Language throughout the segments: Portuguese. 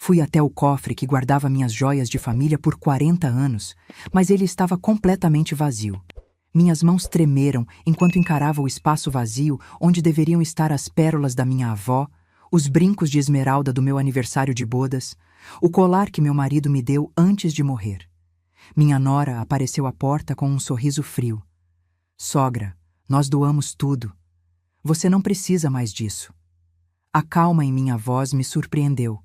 Fui até o cofre que guardava minhas joias de família por 40 anos, mas ele estava completamente vazio. Minhas mãos tremeram enquanto encarava o espaço vazio onde deveriam estar as pérolas da minha avó, os brincos de esmeralda do meu aniversário de bodas, o colar que meu marido me deu antes de morrer. Minha nora apareceu à porta com um sorriso frio. Sogra, nós doamos tudo. Você não precisa mais disso. A calma em minha voz me surpreendeu.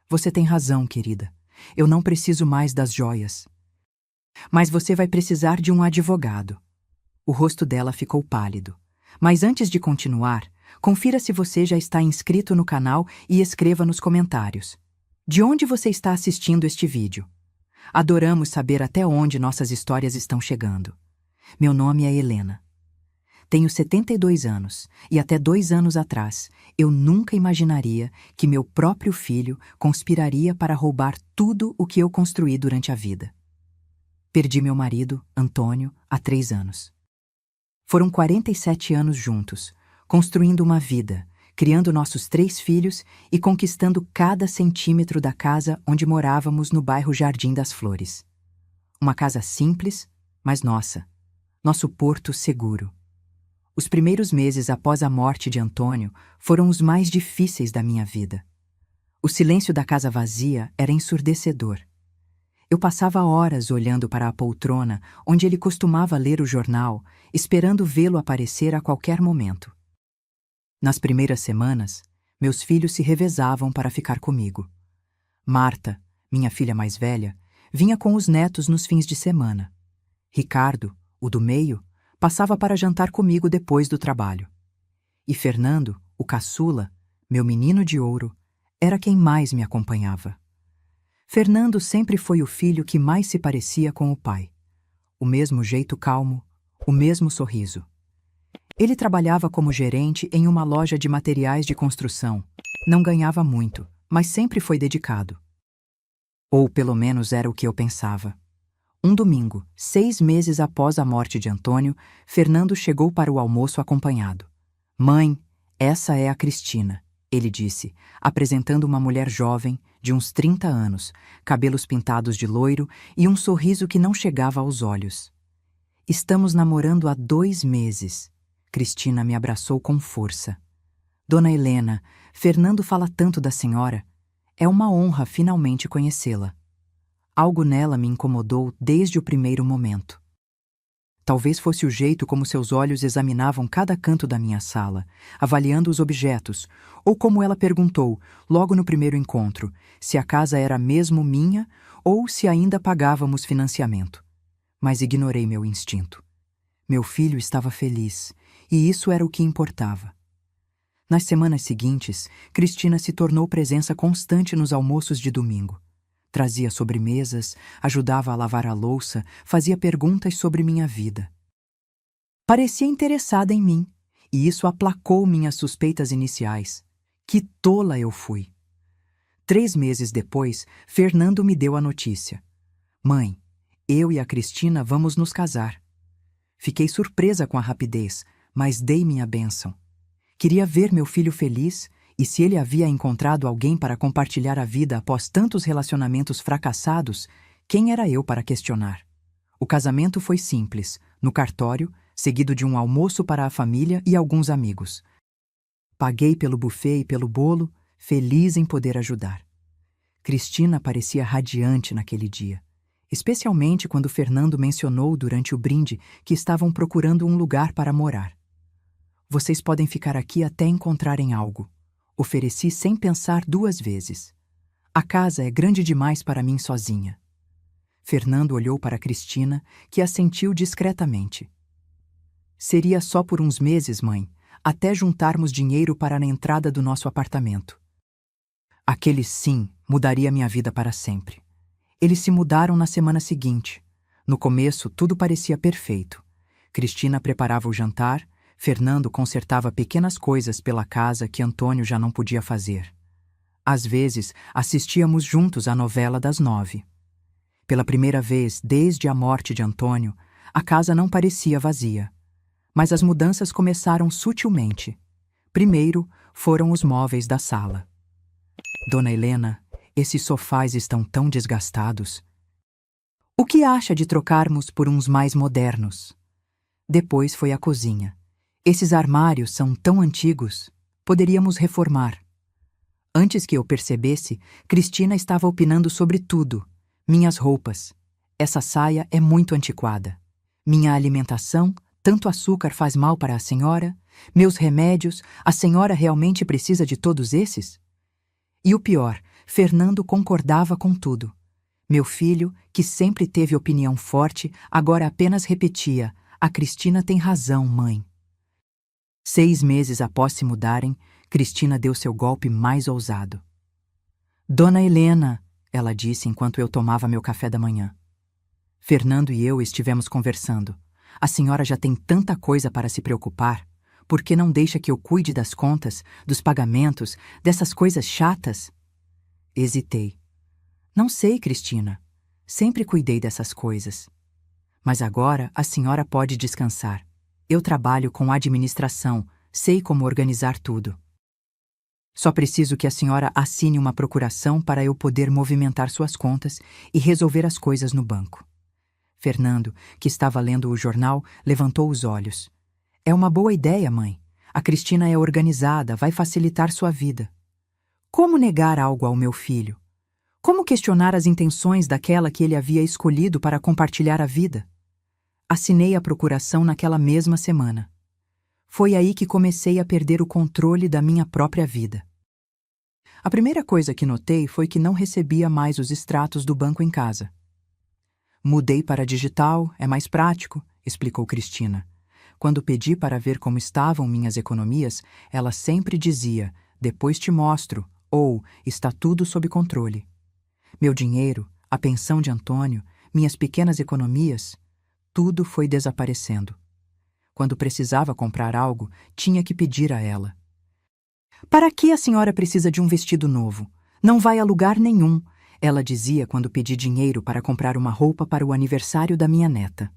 Você tem razão, querida. Eu não preciso mais das joias. Mas você vai precisar de um advogado. O rosto dela ficou pálido. Mas antes de continuar, confira se você já está inscrito no canal e escreva nos comentários. De onde você está assistindo este vídeo? Adoramos saber até onde nossas histórias estão chegando. Meu nome é Helena. Tenho 72 anos e até 2 anos atrás eu nunca imaginaria que meu próprio filho conspiraria para roubar tudo o que eu construí durante a vida. Perdi meu marido, Antônio, há 3 anos. Foram 47 anos juntos, construindo uma vida, criando nossos 3 filhos e conquistando cada centímetro da casa onde morávamos no bairro Jardim das Flores. Uma casa simples, mas nossa. Nosso porto seguro. Os primeiros meses após a morte de Antônio foram os mais difíceis da minha vida. O silêncio da casa vazia era ensurdecedor. Eu passava horas olhando para a poltrona onde ele costumava ler o jornal, esperando vê-lo aparecer a qualquer momento. Nas primeiras semanas, meus filhos se revezavam para ficar comigo. Marta, minha filha mais velha, vinha com os netos nos fins de semana. Ricardo, o do meio, passava para jantar comigo depois do trabalho. E Fernando, o caçula, meu menino de ouro, era quem mais me acompanhava. Fernando sempre foi o filho que mais se parecia com o pai. O mesmo jeito calmo, o mesmo sorriso. Ele trabalhava como gerente em uma loja de materiais de construção. Não ganhava muito, mas sempre foi dedicado. Ou pelo menos era o que eu pensava. Um domingo, 6 meses após a morte de Antônio, Fernando chegou para o almoço acompanhado. "Mãe, essa é a Cristina", ele disse, apresentando uma mulher jovem, de uns 30 anos, cabelos pintados de loiro e um sorriso que não chegava aos olhos. "Estamos namorando há 2 meses. Cristina me abraçou com força. "Dona Helena, Fernando fala tanto da senhora. É uma honra finalmente conhecê-la." Algo nela me incomodou desde o primeiro momento. Talvez fosse o jeito como seus olhos examinavam cada canto da minha sala, avaliando os objetos, ou como ela perguntou, logo no primeiro encontro, se a casa era mesmo minha ou se ainda pagávamos financiamento. Mas ignorei meu instinto. Meu filho estava feliz, e isso era o que importava. Nas semanas seguintes, Cristina se tornou presença constante nos almoços de domingo. Trazia sobremesas, ajudava a lavar a louça, fazia perguntas sobre minha vida. Parecia interessada em mim, e isso aplacou minhas suspeitas iniciais. Que tola eu fui! 3 meses depois, Fernando me deu a notícia. "Mãe, eu e a Cristina vamos nos casar." Fiquei surpresa com a rapidez, mas dei minha bênção. Queria ver meu filho feliz, e se ele havia encontrado alguém para compartilhar a vida após tantos relacionamentos fracassados, quem era eu para questionar? O casamento foi simples, no cartório, seguido de um almoço para a família e alguns amigos. Paguei pelo buffet e pelo bolo, feliz em poder ajudar. Cristina parecia radiante naquele dia, especialmente quando Fernando mencionou durante o brinde que estavam procurando um lugar para morar. "Vocês podem ficar aqui até encontrarem algo", ofereci sem pensar 2 vezes. "A casa é grande demais para mim sozinha." Fernando olhou para Cristina, que assentiu discretamente. "Seria só por uns meses, mãe, até juntarmos dinheiro para a entrada do nosso apartamento." Aquele sim mudaria minha vida para sempre. Eles se mudaram na semana seguinte. No começo, tudo parecia perfeito. Cristina preparava o jantar, Fernando consertava pequenas coisas pela casa que Antônio já não podia fazer. Às vezes, assistíamos juntos à novela das 9. Pela primeira vez desde a morte de Antônio, a casa não parecia vazia. Mas as mudanças começaram sutilmente. Primeiro, foram os móveis da sala. "Dona Helena, Esses sofás estão tão desgastados. O que acha de trocarmos por uns mais modernos? Depois foi a cozinha. Esses armários são tão antigos. Poderíamos reformar. Antes que eu percebesse, Cristina estava opinando sobre tudo. Minhas roupas. Essa saia é muito antiquada. Minha alimentação, tanto açúcar faz mal para a senhora? Meus remédios, a senhora realmente precisa de todos esses? E o pior, Fernando concordava com tudo. Meu filho, que sempre teve opinião forte, agora apenas repetia: "A Cristina tem razão, mãe." 6 meses após se mudarem, Cristina deu seu golpe mais ousado. "Dona Helena", ela disse enquanto eu tomava meu café da manhã. Fernando e eu estivemos conversando. "A senhora já tem tanta coisa para se preocupar. Por que não deixa que eu cuide das contas, dos pagamentos, dessas coisas chatas?" Hesitei. "Não sei, Cristina. Sempre cuidei dessas coisas. Mas agora a senhora pode descansar. Eu trabalho com administração, sei como organizar tudo. Só preciso que a senhora assine uma procuração para eu poder movimentar suas contas e resolver as coisas no banco." Fernando, que estava lendo o jornal, levantou os olhos. "É uma boa ideia, mãe. A Cristina é organizada, vai facilitar sua vida." Como negar algo ao meu filho? Como questionar as intenções daquela que ele havia escolhido para compartilhar a vida? Assinei a procuração naquela mesma semana. Foi aí que comecei a perder o controle da minha própria vida. A primeira coisa que notei foi que não recebia mais os extratos do banco em casa. "Mudei para digital, é mais prático", explicou Cristina. Quando pedi para ver como estavam minhas economias, ela sempre dizia: "Depois te mostro", ou "Está tudo sob controle." Meu dinheiro, a pensão de Antônio, minhas pequenas economias, tudo foi desaparecendo. Quando precisava comprar algo, tinha que pedir a ela. "Para que a senhora precisa de um vestido novo? Não vai a lugar nenhum", ela dizia quando pedi dinheiro para comprar uma roupa para o aniversário da minha neta.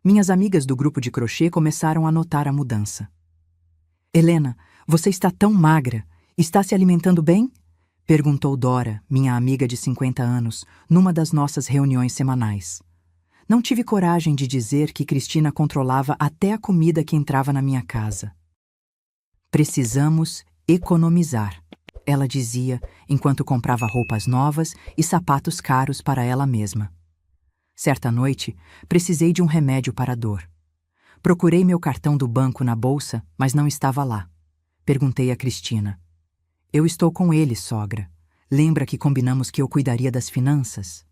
Minhas amigas do grupo de crochê começaram a notar a mudança. "Helena, você está tão magra. Está se alimentando bem?" perguntou Dora, minha amiga de 50 anos, numa das nossas reuniões semanais. Não tive coragem de dizer que Cristina controlava até a comida que entrava na minha casa. "Precisamos economizar", ela dizia enquanto comprava roupas novas e sapatos caros para ela mesma. Certa noite, precisei de um remédio para a dor. Procurei meu cartão do banco na bolsa, mas não estava lá. Perguntei a Cristina: "Eu estou com ele, sogra. Lembra que combinamos que eu cuidaria das finanças?"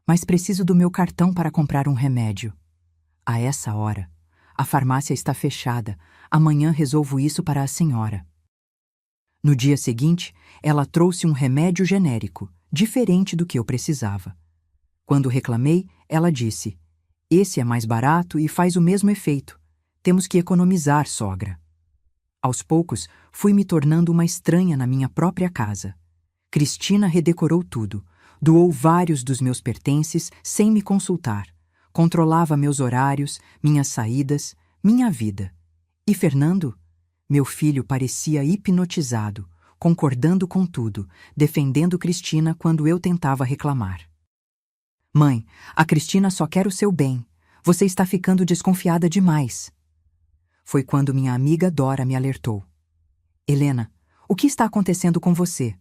"Mas preciso do meu cartão para comprar um remédio." "A essa hora. A farmácia está fechada. Amanhã resolvo isso para a senhora." No dia seguinte, ela trouxe um remédio genérico, diferente do que eu precisava. Quando reclamei, ela disse: "Esse é mais barato e faz o mesmo efeito. Temos que economizar, sogra." Aos poucos, fui me tornando uma estranha na minha própria casa. Cristina redecorou tudo, doou vários dos meus pertences sem me consultar, controlava meus horários, minhas saídas, minha vida. E Fernando? Meu filho parecia hipnotizado, concordando com tudo, defendendo Cristina quando eu tentava reclamar. "Mãe, a Cristina só quer o seu bem. Você está ficando desconfiada demais." Foi quando minha amiga Dora me alertou. "Helena, o que está acontecendo com você?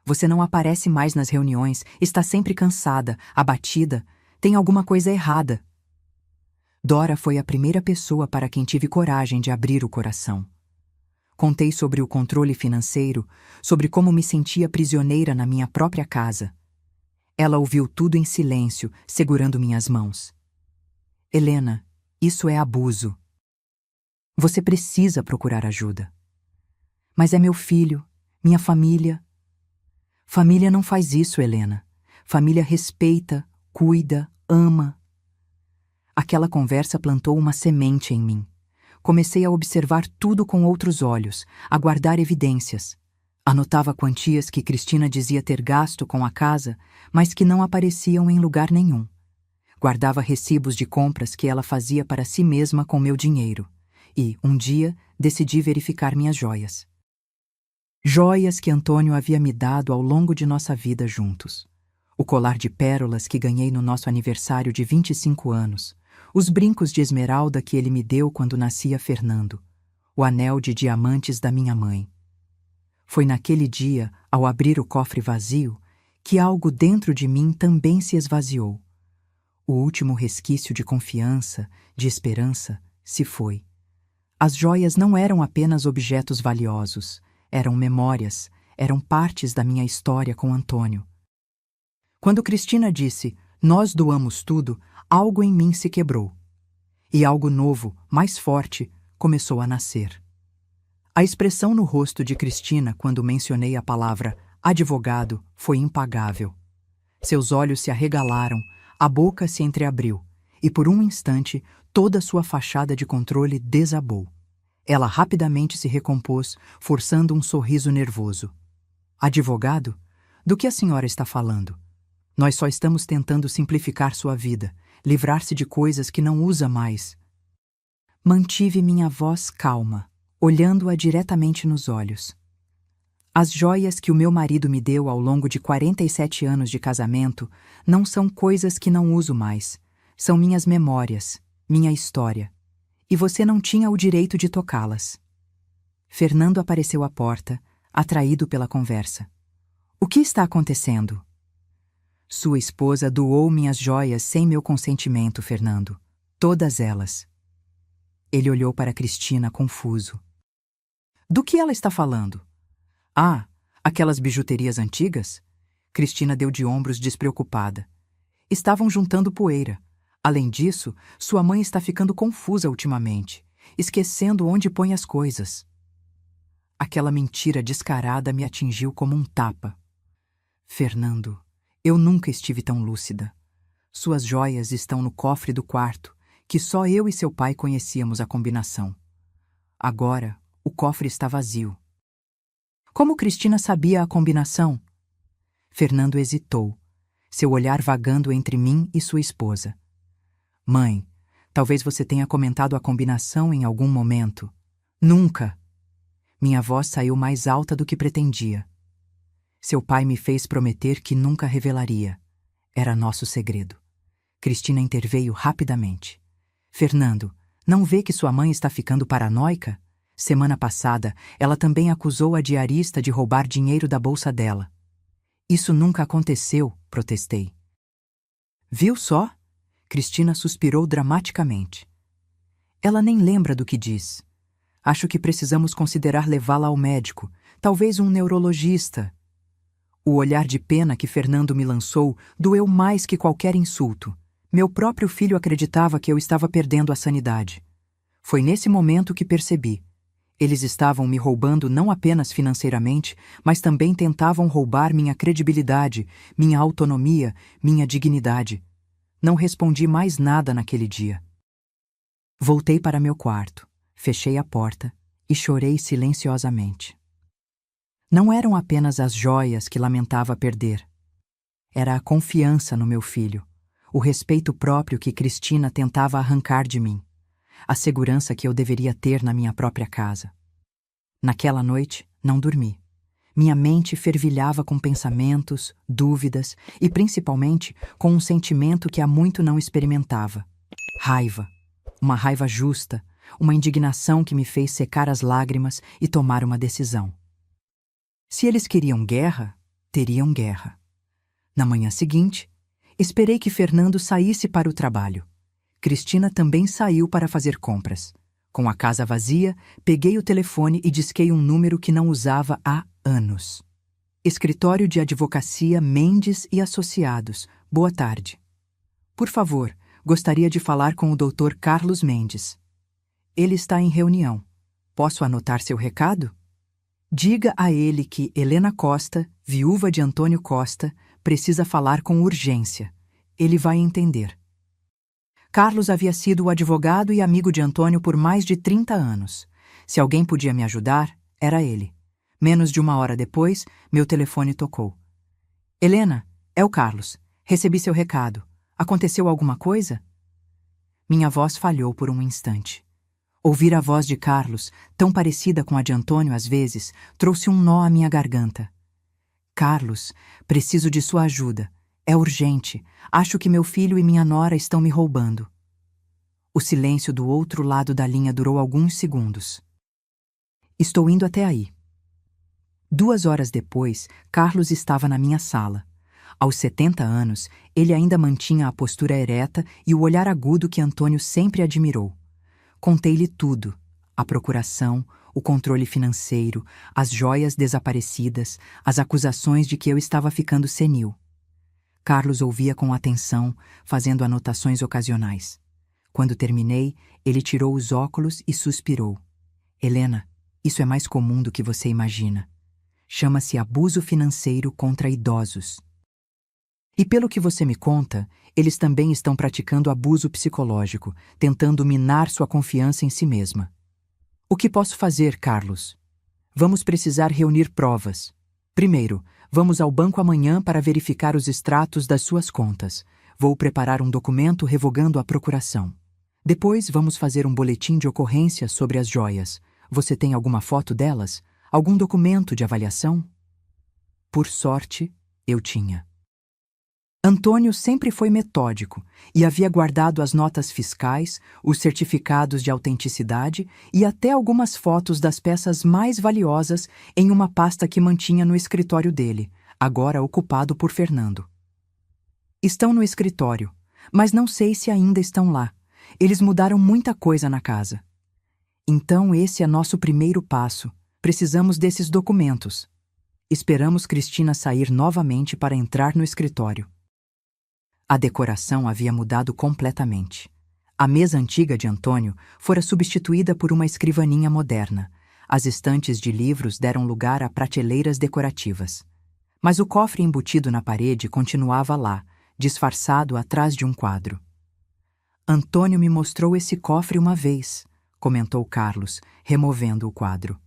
Você não aparece mais nas reuniões, está sempre cansada, abatida. Tem alguma coisa errada." Dora foi a primeira pessoa para quem tive coragem de abrir o coração. Contei sobre o controle financeiro, sobre como me sentia prisioneira na minha própria casa. Ela ouviu tudo em silêncio, segurando minhas mãos. "Helena, isso é abuso. Você precisa procurar ajuda." "Mas é meu filho, minha família." "Família não faz isso, Helena. Família respeita, cuida, ama." Aquela conversa plantou uma semente em mim. Comecei a observar tudo com outros olhos, a guardar evidências. Anotava quantias que Cristina dizia ter gasto com a casa, mas que não apareciam em lugar nenhum. Guardava recibos de compras que ela fazia para si mesma com meu dinheiro. E, um dia, decidi verificar minhas joias. Joias que Antônio havia me dado ao longo de nossa vida juntos. O colar de pérolas que ganhei no nosso aniversário de 25 anos. Os brincos de esmeralda que ele me deu quando nascia Fernando. O anel de diamantes da minha mãe. Foi naquele dia, ao abrir o cofre vazio, que algo dentro de mim também se esvaziou. O último resquício de confiança, de esperança, se foi. As joias não eram apenas objetos valiosos, eram memórias, eram partes da minha história com Antônio. Quando Cristina disse, "Nós doamos tudo", algo em mim se quebrou. E algo novo, mais forte, começou a nascer. A expressão no rosto de Cristina quando mencionei a palavra advogado foi impagável. Seus olhos se arregalaram, a boca se entreabriu, e por um instante toda sua fachada de controle desabou. Ela rapidamente se recompôs, forçando um sorriso nervoso. Advogado? Do que a senhora está falando? Nós só estamos tentando simplificar sua vida, livrar-se de coisas que não usa mais. Mantive minha voz calma, olhando-a diretamente nos olhos. As joias que o meu marido me deu ao longo de 47 anos de casamento não são coisas que não uso mais. São minhas memórias, minha história. E você não tinha o direito de tocá-las. Fernando apareceu à porta, atraído pela conversa. O que está acontecendo? Sua esposa doou minhas joias sem meu consentimento, Fernando. Todas elas. Ele olhou para Cristina confuso. Do que ela está falando? Ah, aquelas bijuterias antigas? Cristina deu de ombros despreocupada. Estavam juntando poeira. Além disso, sua mãe está ficando confusa ultimamente, esquecendo onde põe as coisas. Aquela mentira descarada me atingiu como um tapa. Fernando, eu nunca estive tão lúcida. Suas joias estão no cofre do quarto, que só eu e seu pai conhecíamos a combinação. Agora, o cofre está vazio. Como Cristina sabia a combinação? Fernando hesitou, seu olhar vagando entre mim e sua esposa. Mãe, talvez você tenha comentado a combinação em algum momento. Nunca! Minha voz saiu mais alta do que pretendia. Seu pai me fez prometer que nunca revelaria. Era nosso segredo. Cristina interveio rapidamente. Fernando, não vê que sua mãe está ficando paranoica? Semana passada, ela também acusou a diarista de roubar dinheiro da bolsa dela. Isso nunca aconteceu, protestei. Viu só? Cristina suspirou dramaticamente. Ela nem lembra do que diz. Acho que precisamos considerar levá-la ao médico, talvez um neurologista. O olhar de pena que Fernando me lançou doeu mais que qualquer insulto. Meu próprio filho acreditava que eu estava perdendo a sanidade. Foi nesse momento que percebi. Eles estavam me roubando não apenas financeiramente, mas também tentavam roubar minha credibilidade, minha autonomia, minha dignidade. Não respondi mais nada naquele dia. Voltei para meu quarto, fechei a porta e chorei silenciosamente. Não eram apenas as joias que lamentava perder. Era a confiança no meu filho, o respeito próprio que Cristina tentava arrancar de mim, a segurança que eu deveria ter na minha própria casa. Naquela noite, não dormi. Minha mente fervilhava com pensamentos, dúvidas e, principalmente, com um sentimento que há muito não experimentava. Raiva. Uma raiva justa, uma indignação que me fez secar as lágrimas e tomar uma decisão. Se eles queriam guerra, teriam guerra. Na manhã seguinte, esperei que Fernando saísse para o trabalho. Cristina também saiu para fazer compras. Com a casa vazia, peguei o telefone e disquei um número que não usava há anos. Escritório de Advocacia Mendes e Associados. Boa tarde. Por favor, gostaria de falar com o Dr. Carlos Mendes. Ele está em reunião. Posso anotar seu recado? Diga a ele que Helena Costa, viúva de Antônio Costa, precisa falar com urgência. Ele vai entender. Carlos havia sido o advogado e amigo de Antônio por mais de 30 anos. Se alguém podia me ajudar, era ele. Menos de uma hora depois, meu telefone tocou. Helena, é o Carlos. Recebi seu recado. Aconteceu alguma coisa? Minha voz falhou por um instante. Ouvir a voz de Carlos, tão parecida com a de Antônio às vezes, trouxe um nó à minha garganta. Carlos, preciso de sua ajuda. É urgente. Acho que meu filho e minha nora estão me roubando. O silêncio do outro lado da linha durou alguns segundos. Estou indo até aí. 2 horas depois, Carlos estava na minha sala. Aos 70 anos, ele ainda mantinha a postura ereta e o olhar agudo que Antônio sempre admirou. Contei-lhe tudo: a procuração, o controle financeiro, as joias desaparecidas, as acusações de que eu estava ficando senil. Carlos ouvia com atenção, fazendo anotações ocasionais. Quando terminei, ele tirou os óculos e suspirou. Helena, isso é mais comum do que você imagina. Chama-se abuso financeiro contra idosos. E pelo que você me conta, eles também estão praticando abuso psicológico, tentando minar sua confiança em si mesma. O que posso fazer, Carlos? Vamos precisar reunir provas. Primeiro, vamos ao banco amanhã para verificar os extratos das suas contas. Vou preparar um documento revogando a procuração. Depois, vamos fazer um boletim de ocorrência sobre as joias. Você tem alguma foto delas? Algum documento de avaliação? Por sorte, eu tinha. Antônio sempre foi metódico e havia guardado as notas fiscais, os certificados de autenticidade e até algumas fotos das peças mais valiosas em uma pasta que mantinha no escritório dele, agora ocupado por Fernando. Estão no escritório, mas não sei se ainda estão lá. Eles mudaram muita coisa na casa. Então esse é nosso primeiro passo. Precisamos desses documentos. Esperamos Cristina sair novamente para entrar no escritório. A decoração havia mudado completamente. A mesa antiga de Antônio fora substituída por uma escrivaninha moderna. As estantes de livros deram lugar a prateleiras decorativas. Mas o cofre embutido na parede continuava lá, disfarçado atrás de um quadro. Antônio me mostrou esse cofre uma vez, comentou Carlos, removendo o quadro.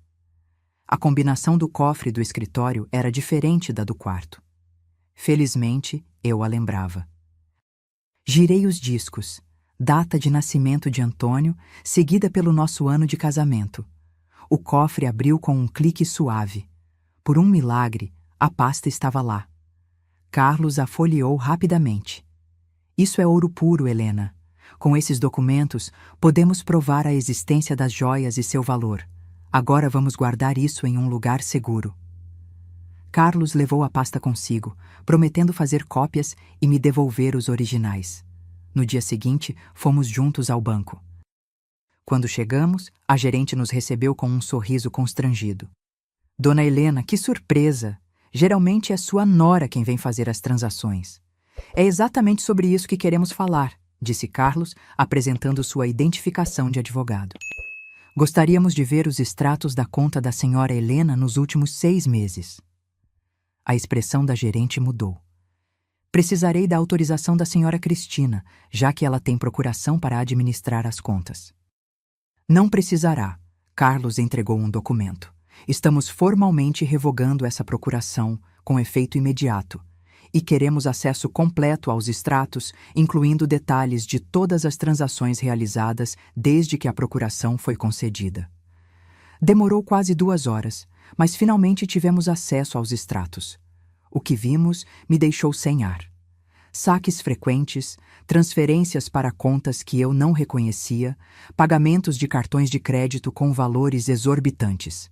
A combinação do cofre do escritório era diferente da do quarto. Felizmente, eu a lembrava. Girei os discos, data de nascimento de Antônio, seguida pelo nosso ano de casamento. O cofre abriu com um clique suave. Por um milagre, a pasta estava lá. Carlos a folheou rapidamente. Isso é ouro puro, Helena. Com esses documentos, podemos provar a existência das joias e seu valor. Agora vamos guardar isso em um lugar seguro. Carlos levou a pasta consigo, prometendo fazer cópias e me devolver os originais. No dia seguinte, fomos juntos ao banco. Quando chegamos, a gerente nos recebeu com um sorriso constrangido. Dona Helena, que surpresa! Geralmente é sua nora quem vem fazer as transações. É exatamente sobre isso que queremos falar, disse Carlos, apresentando sua identificação de advogado. Gostaríamos de ver os extratos da conta da senhora Helena nos últimos 6 meses. A expressão da gerente mudou. Precisarei da autorização da senhora Cristina, já que ela tem procuração para administrar as contas. Não precisará. Carlos entregou um documento. Estamos formalmente revogando essa procuração, com efeito imediato, e queremos acesso completo aos extratos, incluindo detalhes de todas as transações realizadas desde que a procuração foi concedida. Demorou quase 2 horas, mas finalmente tivemos acesso aos extratos. O que vimos me deixou sem ar. Saques frequentes, transferências para contas que eu não reconhecia, pagamentos de cartões de crédito com valores exorbitantes.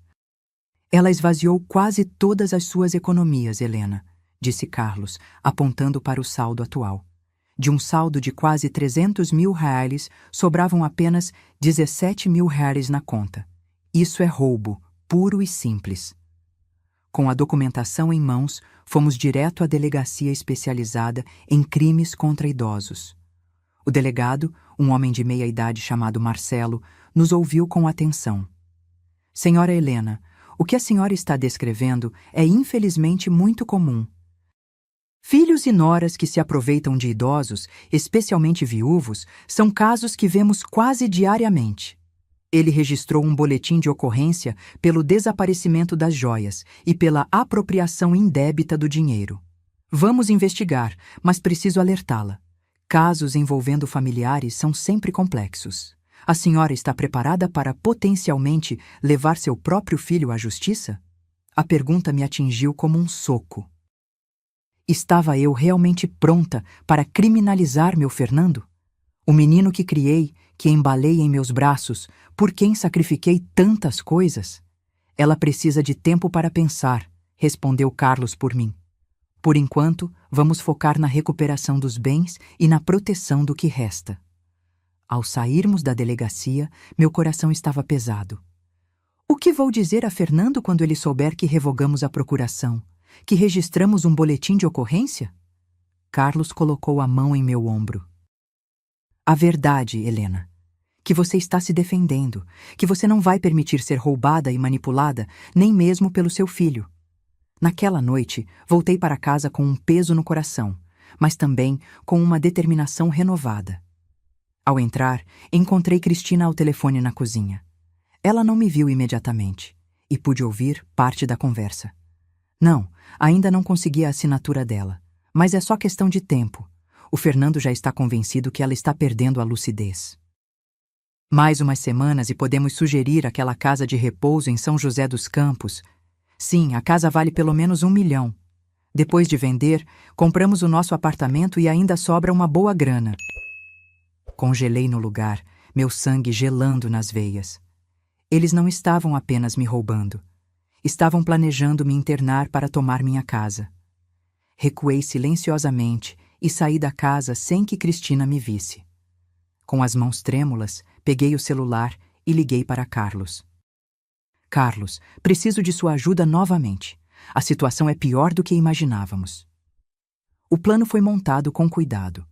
Ela esvaziou quase todas as suas economias, Helena, disse Carlos, apontando para o saldo atual. De um saldo de quase 300 mil reais, sobravam apenas 17 mil reais na conta. Isso é roubo, puro e simples. Com a documentação em mãos, fomos direto à delegacia especializada em crimes contra idosos. O delegado, um homem de meia-idade chamado Marcelo, nos ouviu com atenção. Senhora Helena, o que a senhora está descrevendo é infelizmente muito comum. Filhos e noras que se aproveitam de idosos, especialmente viúvos, são casos que vemos quase diariamente. Ele registrou um boletim de ocorrência pelo desaparecimento das joias e pela apropriação indébita do dinheiro. Vamos investigar, mas preciso alertá-la. Casos envolvendo familiares são sempre complexos. A senhora está preparada para potencialmente levar seu próprio filho à justiça? A pergunta me atingiu como um soco. Estava eu realmente pronta para criminalizar meu Fernando? O menino que criei, que embalei em meus braços, por quem sacrifiquei tantas coisas? Ela precisa de tempo para pensar, respondeu Carlos por mim. Por enquanto, vamos focar na recuperação dos bens e na proteção do que resta. Ao sairmos da delegacia, meu coração estava pesado. O que vou dizer a Fernando quando ele souber que revogamos a procuração, que registramos um boletim de ocorrência? Carlos colocou a mão em meu ombro. A verdade, Helena, que você está se defendendo, que você não vai permitir ser roubada e manipulada, nem mesmo pelo seu filho. Naquela noite, voltei para casa com um peso no coração, mas também com uma determinação renovada. Ao entrar, encontrei Cristina ao telefone na cozinha. Ela não me viu imediatamente, e pude ouvir parte da conversa. Não, ainda não consegui a assinatura dela, mas é só questão de tempo. O Fernando já está convencido que ela está perdendo a lucidez. Mais umas semanas e podemos sugerir aquela casa de repouso em São José dos Campos. Sim, a casa vale pelo menos 1 milhão. Depois de vender, compramos o nosso apartamento e ainda sobra uma boa grana. Congelei no lugar, meu sangue gelando nas veias. Eles não estavam apenas me roubando. Estavam planejando me internar para tomar minha casa. Recuei silenciosamente e saí da casa sem que Cristina me visse. Com as mãos trêmulas, peguei o celular e liguei para Carlos. Carlos, preciso de sua ajuda novamente. A situação é pior do que imaginávamos. O plano foi montado com cuidado.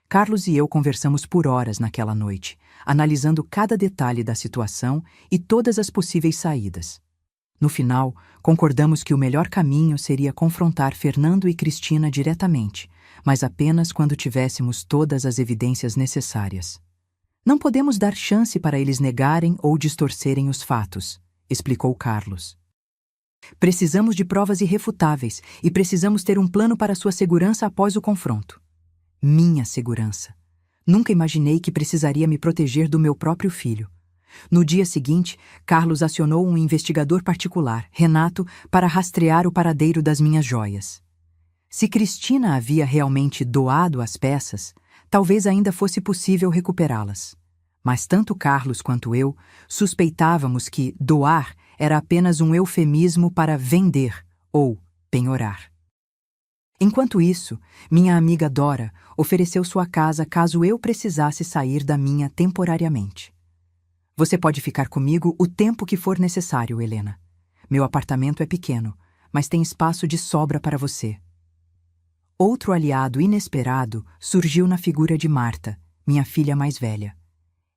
Carlos e eu conversamos por horas naquela noite, analisando cada detalhe da situação e todas as possíveis saídas. No final, concordamos que o melhor caminho seria confrontar Fernando e Cristina diretamente, mas apenas quando tivéssemos todas as evidências necessárias. Não podemos dar chance para eles negarem ou distorcerem os fatos, explicou Carlos. Precisamos de provas irrefutáveis e precisamos ter um plano para sua segurança após o confronto. Minha segurança. Nunca imaginei que precisaria me proteger do meu próprio filho. No dia seguinte, Carlos acionou um investigador particular, Renato, para rastrear o paradeiro das minhas joias. Se Cristina havia realmente doado as peças, talvez ainda fosse possível recuperá-las. Mas tanto Carlos quanto eu suspeitávamos que doar era apenas um eufemismo para vender ou penhorar. Enquanto isso, minha amiga Dora ofereceu sua casa caso eu precisasse sair da minha temporariamente. Você pode ficar comigo o tempo que for necessário, Helena. Meu apartamento é pequeno, mas tem espaço de sobra para você. Outro aliado inesperado surgiu na figura de Marta, minha filha mais velha.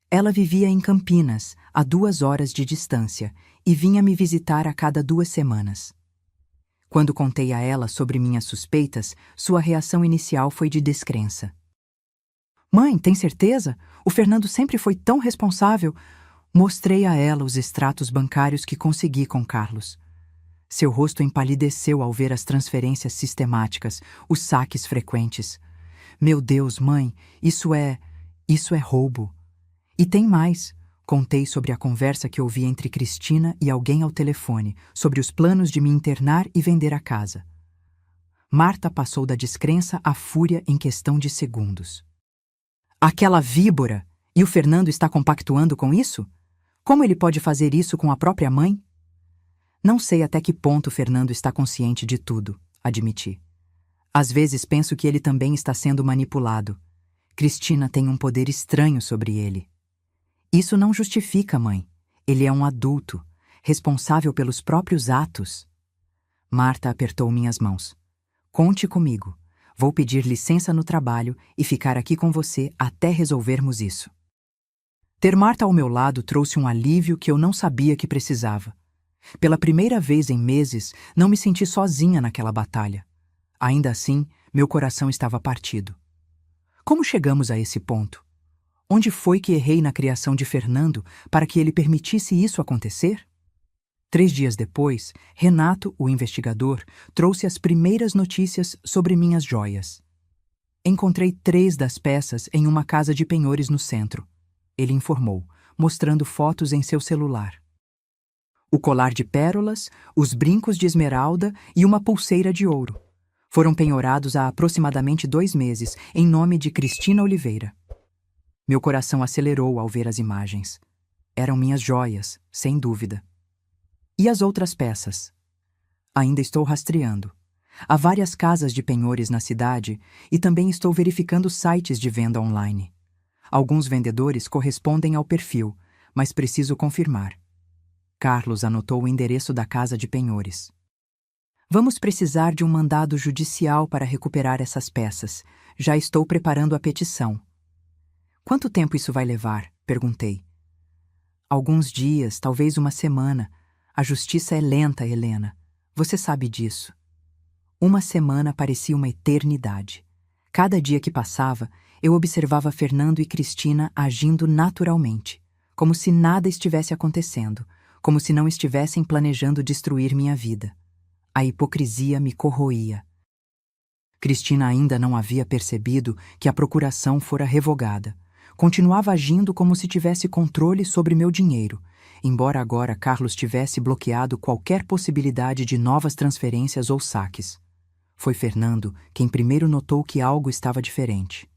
Ela vivia em Campinas, a 2 horas de distância, e vinha me visitar a cada 2 semanas. Quando contei a ela sobre minhas suspeitas, sua reação inicial foi de descrença. Mãe, tem certeza? O Fernando sempre foi tão responsável. Mostrei a ela os extratos bancários que consegui com Carlos. Seu rosto empalideceu ao ver as transferências sistemáticas, os saques frequentes. Meu Deus, mãe, isso é roubo. E tem mais. Contei sobre a conversa que ouvi entre Cristina e alguém ao telefone, sobre os planos de me internar e vender a casa. Marta passou da descrença à fúria em questão de segundos. Aquela víbora! E o Fernando está compactuando com isso? Como ele pode fazer isso com a própria mãe? Não sei até que ponto Fernando está consciente de tudo, admiti. Às vezes penso que ele também está sendo manipulado. Cristina tem um poder estranho sobre ele. Isso não justifica, mãe. Ele é um adulto, responsável pelos próprios atos. Marta apertou minhas mãos. Conte comigo. Vou pedir licença no trabalho e ficar aqui com você até resolvermos isso. Ter Marta ao meu lado trouxe um alívio que eu não sabia que precisava. Pela primeira vez em meses, não me senti sozinha naquela batalha. Ainda assim, meu coração estava partido. Como chegamos a esse ponto? Onde foi que errei na criação de Fernando para que ele permitisse isso acontecer? 3 dias depois, Renato, o investigador, trouxe as primeiras notícias sobre minhas joias. Encontrei 3 das peças em uma casa de penhores no centro. Ele informou: mostrando fotos em seu celular. O colar de pérolas, os brincos de esmeralda e uma pulseira de ouro. Foram penhorados há aproximadamente 2 meses, em nome de Cristina Oliveira. Meu coração acelerou ao ver as imagens. Eram minhas joias, sem dúvida. E as outras peças? Ainda estou rastreando. Há várias casas de penhores na cidade e também estou verificando sites de venda online. Alguns vendedores correspondem ao perfil, mas preciso confirmar. Carlos anotou o endereço da casa de penhores. Vamos precisar de um mandado judicial para recuperar essas peças. Já estou preparando a petição. Quanto tempo isso vai levar? Perguntei. Alguns dias, talvez uma semana. A justiça é lenta, Helena. Você sabe disso. Uma semana parecia uma eternidade. Cada dia que passava, eu observava Fernando e Cristina agindo naturalmente, como se nada estivesse acontecendo, como se não estivessem planejando destruir minha vida. A hipocrisia me corroía. Cristina ainda não havia percebido que a procuração fora revogada. Continuava agindo como se tivesse controle sobre meu dinheiro, embora agora Carlos tivesse bloqueado qualquer possibilidade de novas transferências ou saques. Foi Fernando quem primeiro notou que algo estava diferente.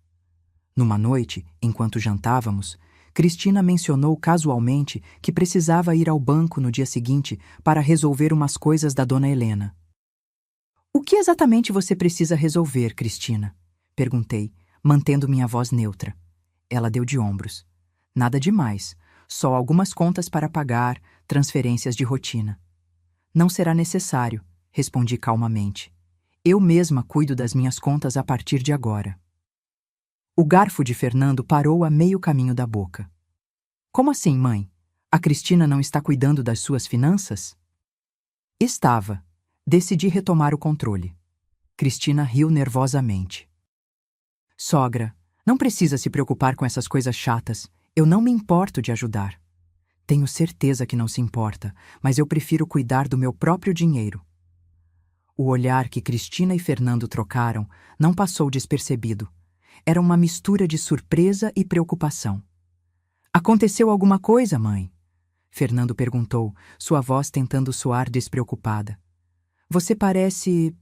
Numa noite, enquanto jantávamos, Cristina mencionou casualmente que precisava ir ao banco no dia seguinte para resolver umas coisas da dona Helena. O que exatamente você precisa resolver, Cristina? Perguntei, mantendo minha voz neutra. Ela deu de ombros. Nada demais, só algumas contas para pagar, transferências de rotina. Não será necessário, respondi calmamente. Eu mesma cuido das minhas contas a partir de agora. O garfo de Fernando parou a meio caminho da boca. Como assim, mãe? A Cristina não está cuidando das suas finanças? Estava. Decidi retomar o controle. Cristina riu nervosamente. Sogra, não precisa se preocupar com essas coisas chatas. Eu não me importo de ajudar. Tenho certeza que não se importa, mas eu prefiro cuidar do meu próprio dinheiro. O olhar que Cristina e Fernando trocaram não passou despercebido. Era uma mistura de surpresa e preocupação. Aconteceu alguma coisa, mãe? Fernando perguntou, sua voz tentando soar despreocupada. Você parece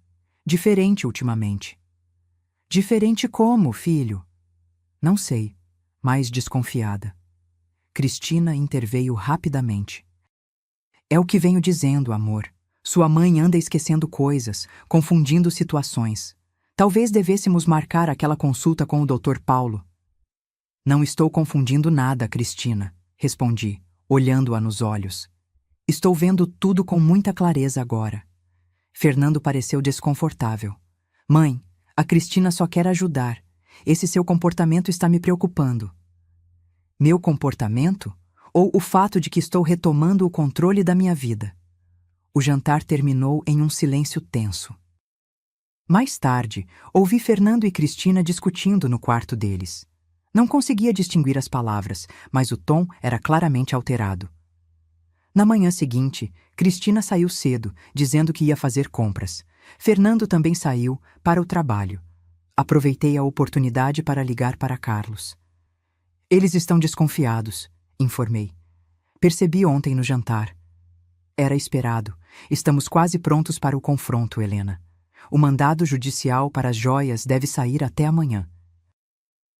diferente ultimamente. Diferente como, filho? Não sei, mais desconfiada. Cristina interveio rapidamente. É o que venho dizendo, amor. Sua mãe anda esquecendo coisas, confundindo situações. Talvez devêssemos marcar aquela consulta com o Dr. Paulo. Não estou confundindo nada, Cristina, respondi, olhando-a nos olhos. Estou vendo tudo com muita clareza agora. Fernando pareceu desconfortável. Mãe, a Cristina só quer ajudar. Esse seu comportamento está me preocupando. Meu comportamento? Ou o fato de que estou retomando o controle da minha vida? O jantar terminou em um silêncio tenso. Mais tarde, ouvi Fernando e Cristina discutindo no quarto deles. Não conseguia distinguir as palavras, mas o tom era claramente alterado. Na manhã seguinte, Cristina saiu cedo, dizendo que ia fazer compras. Fernando também saiu, para o trabalho. Aproveitei a oportunidade para ligar para Carlos. Eles estão desconfiados, informei. Percebi ontem no jantar. Era esperado. Estamos quase prontos para o confronto, Helena. O mandado judicial para as joias deve sair até amanhã.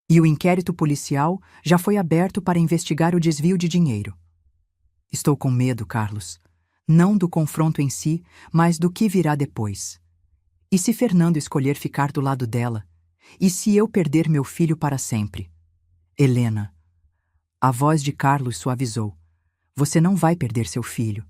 E o inquérito policial já foi aberto para investigar o desvio de dinheiro. Estou com medo, Carlos. Não do confronto em si, mas do que virá depois. E se Fernando escolher ficar do lado dela? E se eu perder meu filho para sempre? Helena. A voz de Carlos suavizou. Você não vai perder seu filho.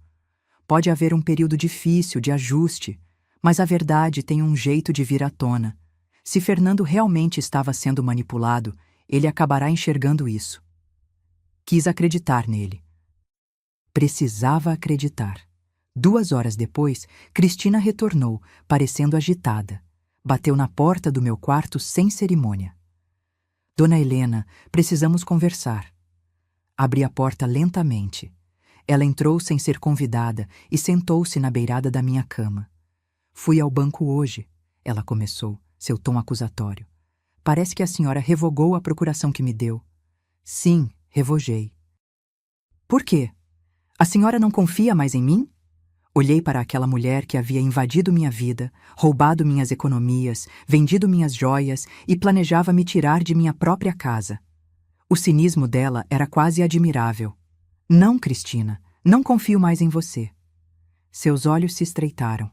Pode haver um período difícil de ajuste, mas a verdade tem um jeito de vir à tona. Se Fernando realmente estava sendo manipulado, ele acabará enxergando isso. Quis acreditar nele. Precisava acreditar. 2 horas depois, Cristina retornou, parecendo agitada. Bateu na porta do meu quarto sem cerimônia. Dona Helena, precisamos conversar. Abri a porta lentamente. Ela entrou sem ser convidada e sentou-se na beirada da minha cama. Fui ao banco hoje, ela começou, seu tom acusatório. Parece que a senhora revogou a procuração que me deu. Sim, revogei. Por quê? A senhora não confia mais em mim? Olhei para aquela mulher que havia invadido minha vida, roubado minhas economias, vendido minhas joias e planejava me tirar de minha própria casa. O cinismo dela era quase admirável. Não, Cristina, não confio mais em você. Seus olhos se estreitaram.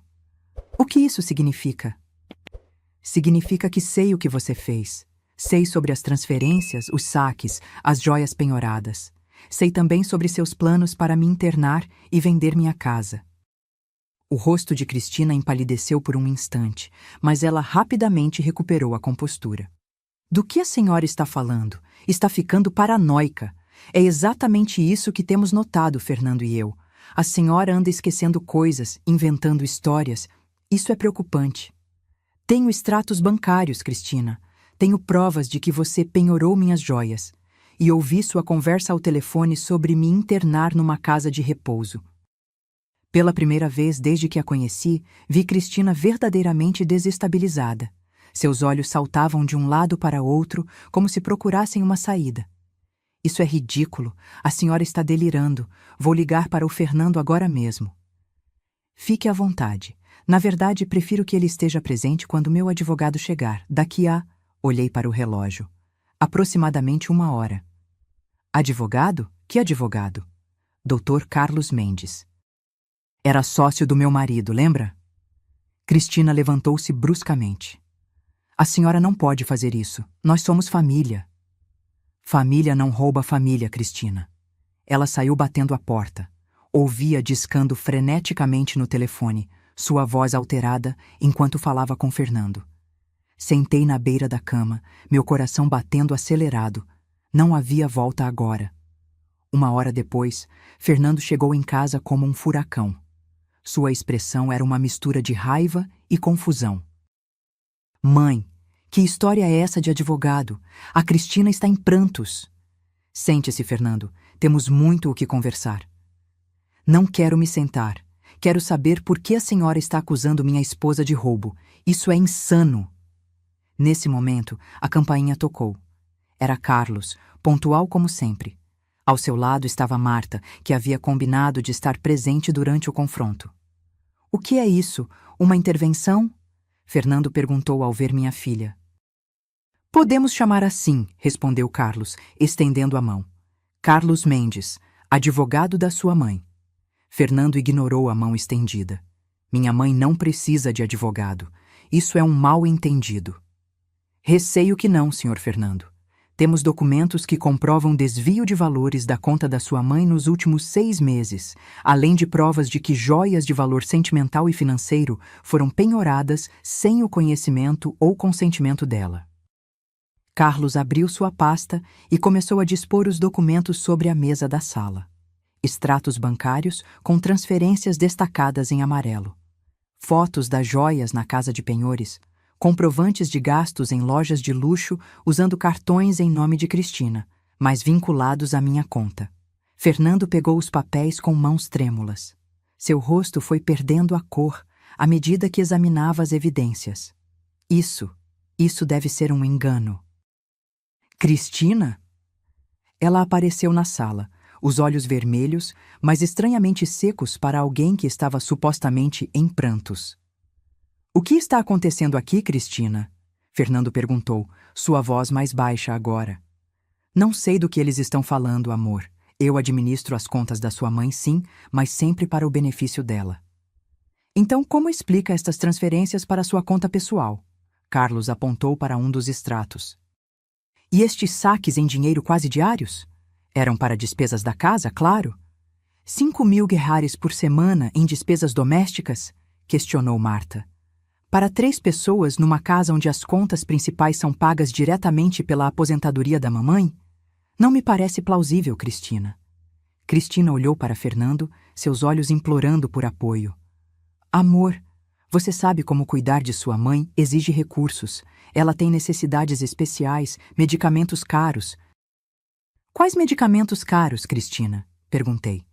O que isso significa? Significa que sei o que você fez. Sei sobre as transferências, os saques, as joias penhoradas. Sei também sobre seus planos para me internar e vender minha casa. O rosto de Cristina empalideceu por um instante, mas ela rapidamente recuperou a compostura. Do que a senhora está falando? Está ficando paranoica. É exatamente isso que temos notado, Fernando e eu. A senhora anda esquecendo coisas, inventando histórias. Isso é preocupante. Tenho extratos bancários, Cristina. Tenho provas de que você penhorou minhas joias. E ouvi sua conversa ao telefone sobre me internar numa casa de repouso. Pela primeira vez desde que a conheci, vi Cristina verdadeiramente desestabilizada. Seus olhos saltavam de um lado para outro, como se procurassem uma saída. Isso é ridículo. A senhora está delirando. Vou ligar para o Fernando agora mesmo. Fique à vontade. Na verdade, prefiro que ele esteja presente quando meu advogado chegar. Daqui a... Olhei para o relógio. Aproximadamente 1 hora. Advogado? Que advogado? Dr. Carlos Mendes. Era sócio do meu marido, lembra? Cristina levantou-se bruscamente. A senhora não pode fazer isso. Nós somos família. Família não rouba família, Cristina. Ela saiu batendo a porta. Ouvia discando freneticamente no telefone, sua voz alterada enquanto falava com Fernando. Sentei na beira da cama, meu coração batendo acelerado. Não havia volta agora. 1 hora depois, Fernando chegou em casa como um furacão. Sua expressão era uma mistura de raiva e confusão. Mãe, que história é essa de advogado? A Cristina está em prantos. Sente-se, Fernando. Temos muito o que conversar. Não quero me sentar. Quero saber por que a senhora está acusando minha esposa de roubo. Isso é insano. Nesse momento, a campainha tocou. Era Carlos, pontual como sempre. Ao seu lado estava Marta, que havia combinado de estar presente durante o confronto. O que é isso? Uma intervenção? Fernando perguntou ao ver minha filha. Podemos chamar assim, respondeu Carlos, estendendo a mão. Carlos Mendes, advogado da sua mãe. Fernando ignorou a mão estendida. Minha mãe não precisa de advogado. Isso é um mal-entendido. Receio que não, Sr. Fernando. Temos documentos que comprovam desvio de valores da conta da sua mãe nos últimos 6 meses, além de provas de que joias de valor sentimental e financeiro foram penhoradas sem o conhecimento ou consentimento dela. Carlos abriu sua pasta e começou a dispor os documentos sobre a mesa da sala. Extratos bancários com transferências destacadas em amarelo. Fotos das joias na casa de penhores. Comprovantes de gastos em lojas de luxo usando cartões em nome de Cristina, mas vinculados à minha conta. Fernando pegou os papéis com mãos trêmulas. Seu rosto foi perdendo a cor à medida que examinava as evidências. Isso deve ser um engano. Cristina? Ela apareceu na sala, os olhos vermelhos, mas estranhamente secos para alguém que estava supostamente em prantos. O que está acontecendo aqui, Cristina? Fernando perguntou, sua voz mais baixa agora. Não sei do que eles estão falando, amor. Eu administro as contas da sua mãe, sim, mas sempre para o benefício dela. Então, como explica estas transferências para sua conta pessoal? Carlos apontou para um dos extratos. E estes saques em dinheiro quase diários? Eram para despesas da casa, claro. 5.000 guerrares por semana em despesas domésticas? Questionou Marta. Para 3 pessoas numa casa onde as contas principais são pagas diretamente pela aposentadoria da mamãe? Não me parece plausível, Cristina. Cristina olhou para Fernando, seus olhos implorando por apoio. Amor, você sabe como cuidar de sua mãe exige recursos. Ela tem necessidades especiais, medicamentos caros. Quais medicamentos caros, Cristina? Perguntei.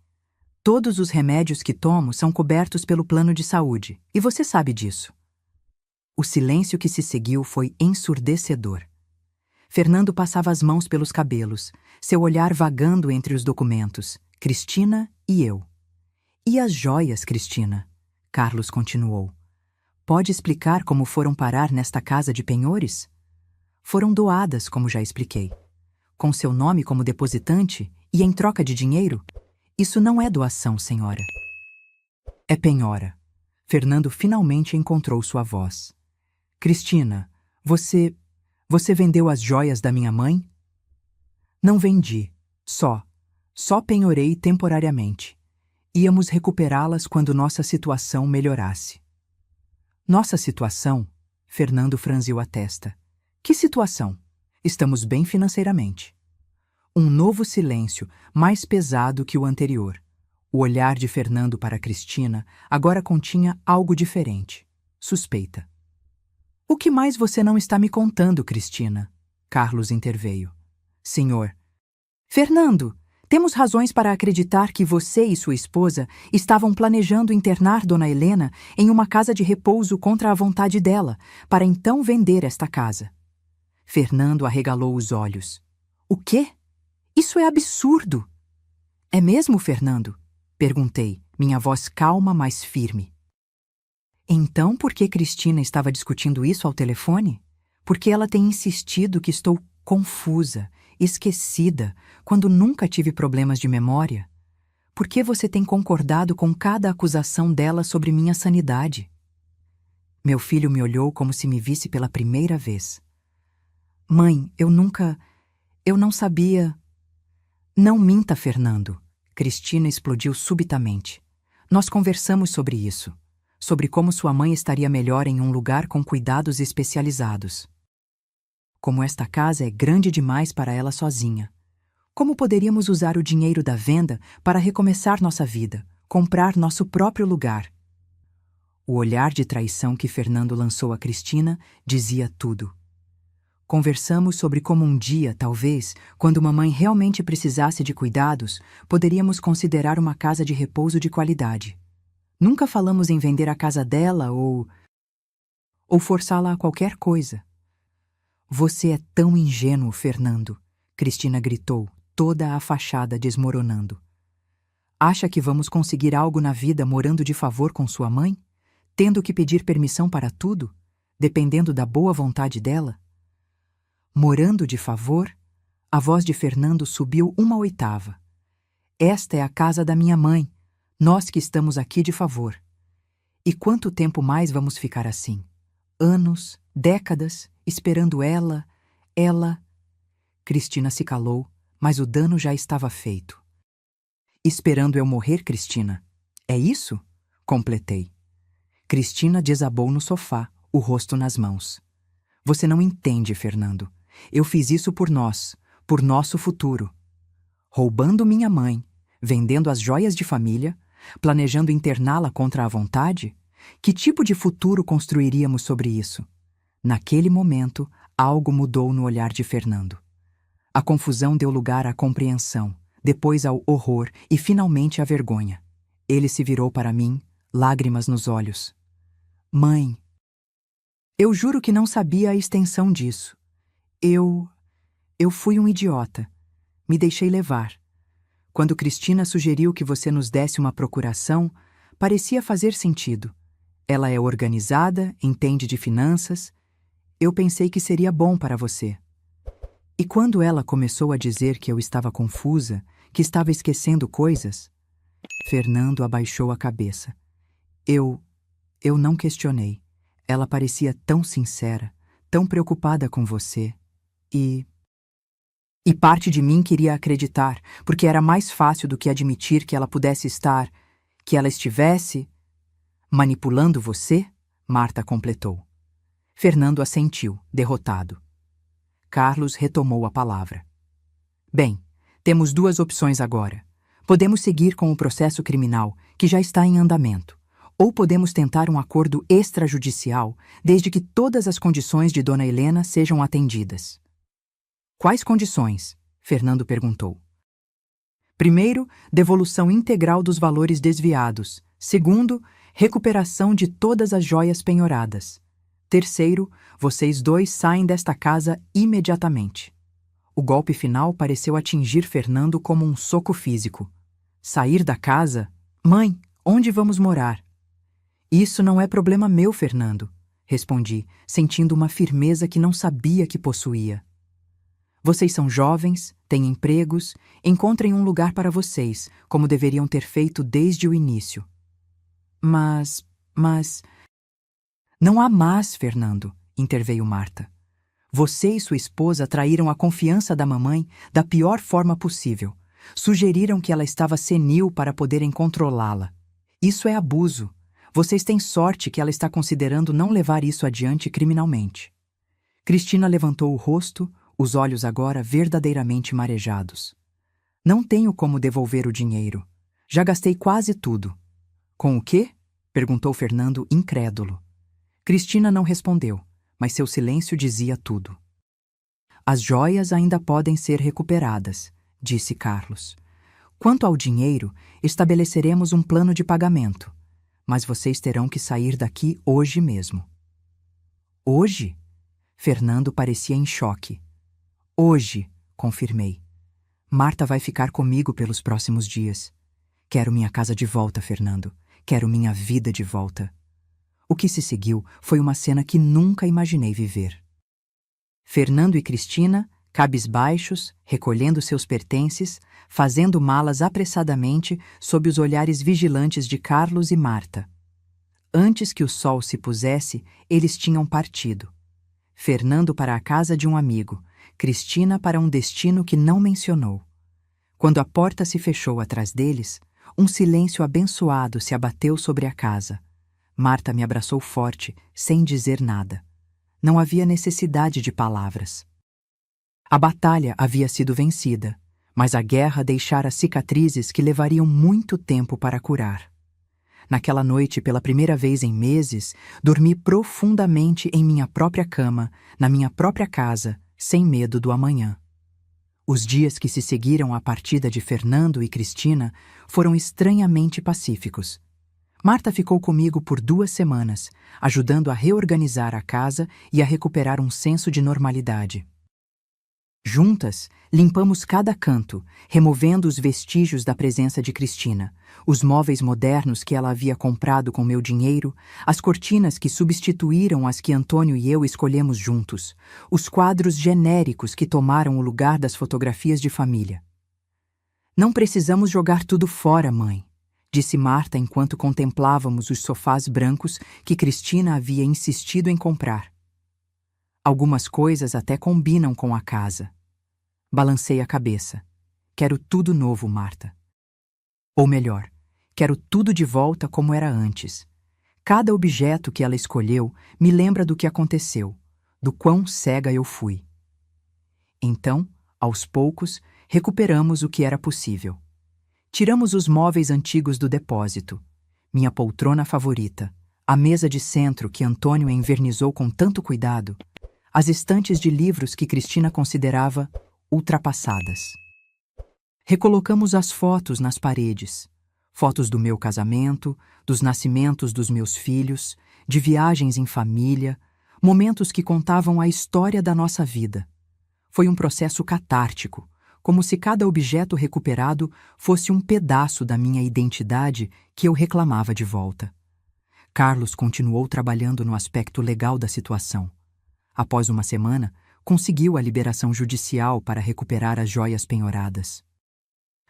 Todos os remédios que tomo são cobertos pelo plano de saúde, e você sabe disso. O silêncio que se seguiu foi ensurdecedor. Fernando passava as mãos pelos cabelos, seu olhar vagando entre os documentos. Cristina e eu. E as joias, Cristina? Carlos continuou. Pode explicar como foram parar nesta casa de penhores? Foram doadas, como já expliquei. Com seu nome como depositante e em troca de dinheiro? Isso não é doação, senhora. É penhora. Fernando finalmente encontrou sua voz. Cristina, você vendeu as joias da minha mãe? Não vendi. Só penhorei temporariamente. Íamos recuperá-las quando nossa situação melhorasse. Nossa situação? Fernando franziu a testa. Que situação? Estamos bem financeiramente. Um novo silêncio, mais pesado que o anterior. O olhar de Fernando para Cristina agora continha algo diferente. Suspeita. O que mais você não está me contando, Cristina? Carlos interveio. Senhor. Fernando, temos razões para acreditar que você e sua esposa estavam planejando internar Dona Helena em uma casa de repouso contra a vontade dela, para então vender esta casa. Fernando arregalou os olhos. O quê? Isso é absurdo! É mesmo, Fernando? Perguntei, minha voz calma, mas firme. Então, por que Cristina estava discutindo isso ao telefone? Porque ela tem insistido que estou confusa, esquecida, quando nunca tive problemas de memória? Por que você tem concordado com cada acusação dela sobre minha sanidade? Meu filho me olhou como se me visse pela primeira vez. Mãe, eu não sabia... Não minta, Fernando. Cristina explodiu subitamente. Nós conversamos sobre isso. Sobre como sua mãe estaria melhor em um lugar com cuidados especializados. Como esta casa é grande demais para ela sozinha. Como poderíamos usar o dinheiro da venda para recomeçar nossa vida, comprar nosso próprio lugar? O olhar de traição que Fernando lançou a Cristina dizia tudo. Conversamos sobre como um dia, talvez, quando mamãe realmente precisasse de cuidados, poderíamos considerar uma casa de repouso de qualidade. Nunca falamos em vender a casa dela ou forçá-la a qualquer coisa. Você é tão ingênuo, Fernando, Cristina gritou, toda a fachada desmoronando. Acha que vamos conseguir algo na vida morando de favor com sua mãe? Tendo que pedir permissão para tudo? Dependendo da boa vontade dela? Morando de favor? A voz de Fernando subiu uma oitava. Esta é a casa da minha mãe, nós que estamos aqui de favor. E quanto tempo mais vamos ficar assim? Anos, décadas, esperando ela... Cristina se calou, mas o dano já estava feito. Esperando eu morrer, Cristina? É isso? Completei. Cristina desabou no sofá, o rosto nas mãos. Você não entende, Fernando. Eu fiz isso por nós, por nosso futuro. Roubando minha mãe, vendendo as joias de família, planejando interná-la contra a vontade? Que tipo de futuro construiríamos sobre isso? Naquele momento, algo mudou no olhar de Fernando. A confusão deu lugar à compreensão, depois ao horror e finalmente à vergonha. Ele se virou para mim, lágrimas nos olhos. Mãe, eu juro que não sabia a extensão disso. Eu fui um idiota. Me deixei levar. Quando Cristina sugeriu que você nos desse uma procuração, parecia fazer sentido. Ela é organizada, entende de finanças. Eu pensei que seria bom para você. E quando ela começou a dizer que eu estava confusa, que estava esquecendo coisas, Fernando abaixou a cabeça. Eu não questionei. Ela parecia tão sincera, tão preocupada com você. E parte de mim queria acreditar, porque era mais fácil do que admitir que ela pudesse estar, que ela estivesse... Manipulando você? Marta completou. Fernando assentiu, derrotado. Carlos retomou a palavra. Bem, temos duas opções agora. Podemos seguir com o processo criminal, que já está em andamento. Ou podemos tentar um acordo extrajudicial, desde que todas as condições de Dona Helena sejam atendidas. Quais condições? Fernando perguntou. Primeiro, devolução integral dos valores desviados. Segundo, recuperação de todas as joias penhoradas. Terceiro, vocês dois saem desta casa imediatamente. O golpe final pareceu atingir Fernando como um soco físico. Sair da casa? Mãe, onde vamos morar? Isso não é problema meu, Fernando, respondi, sentindo uma firmeza que não sabia que possuía. Vocês são jovens, têm empregos, encontrem um lugar para vocês, como deveriam ter feito desde o início. Mas... Não há mas, Fernando, interveio Marta. Você e sua esposa traíram a confiança da mamãe da pior forma possível. Sugeriram que ela estava senil para poderem controlá-la. Isso é abuso. Vocês têm sorte que ela está considerando não levar isso adiante criminalmente. Cristina levantou o rosto, os olhos agora verdadeiramente marejados. Não tenho como devolver o dinheiro. Já gastei quase tudo. Com o quê? Perguntou Fernando, incrédulo. Cristina não respondeu, mas seu silêncio dizia tudo. As joias ainda podem ser recuperadas, disse Carlos. Quanto ao dinheiro, estabeleceremos um plano de pagamento, mas vocês terão que sair daqui hoje mesmo. Hoje? Fernando parecia em choque. Hoje, confirmei. Marta vai ficar comigo pelos próximos dias. Quero minha casa de volta, Fernando. Quero minha vida de volta. O que se seguiu foi uma cena que nunca imaginei viver. Fernando e Cristina, cabisbaixos, recolhendo seus pertences, fazendo malas apressadamente sob os olhares vigilantes de Carlos e Marta. Antes que o sol se pusesse, eles tinham partido. Fernando para a casa de um amigo, Cristina para um destino que não mencionou. Quando a porta se fechou atrás deles, um silêncio abençoado se abateu sobre a casa. Marta me abraçou forte, sem dizer nada. Não havia necessidade de palavras. A batalha havia sido vencida, mas a guerra deixara cicatrizes que levariam muito tempo para curar. Naquela noite, pela primeira vez em meses, dormi profundamente em minha própria cama, na minha própria casa, sem medo do amanhã. Os dias que se seguiram à partida de Fernando e Cristina foram estranhamente pacíficos. Marta ficou comigo por 2 semanas, ajudando a reorganizar a casa e a recuperar um senso de normalidade. Juntas, limpamos cada canto, removendo os vestígios da presença de Cristina, os móveis modernos que ela havia comprado com meu dinheiro, as cortinas que substituíram as que Antônio e eu escolhemos juntos, os quadros genéricos que tomaram o lugar das fotografias de família. Não precisamos jogar tudo fora, mãe, disse Marta enquanto contemplávamos os sofás brancos que Cristina havia insistido em comprar. Algumas coisas até combinam com a casa. Balancei a cabeça. Quero tudo novo, Marta. Ou melhor, quero tudo de volta como era antes. Cada objeto que ela escolheu me lembra do que aconteceu, do quão cega eu fui. Então, aos poucos, recuperamos o que era possível. Tiramos os móveis antigos do depósito. Minha poltrona favorita, a mesa de centro que Antônio envernizou com tanto cuidado, as estantes de livros que Cristina considerava ultrapassadas. Recolocamos as fotos nas paredes. Fotos do meu casamento, dos nascimentos dos meus filhos, de viagens em família, momentos que contavam a história da nossa vida. Foi um processo catártico, como se cada objeto recuperado fosse um pedaço da minha identidade que eu reclamava de volta. Carlos continuou trabalhando no aspecto legal da situação. Após uma semana, conseguiu a liberação judicial para recuperar as joias penhoradas.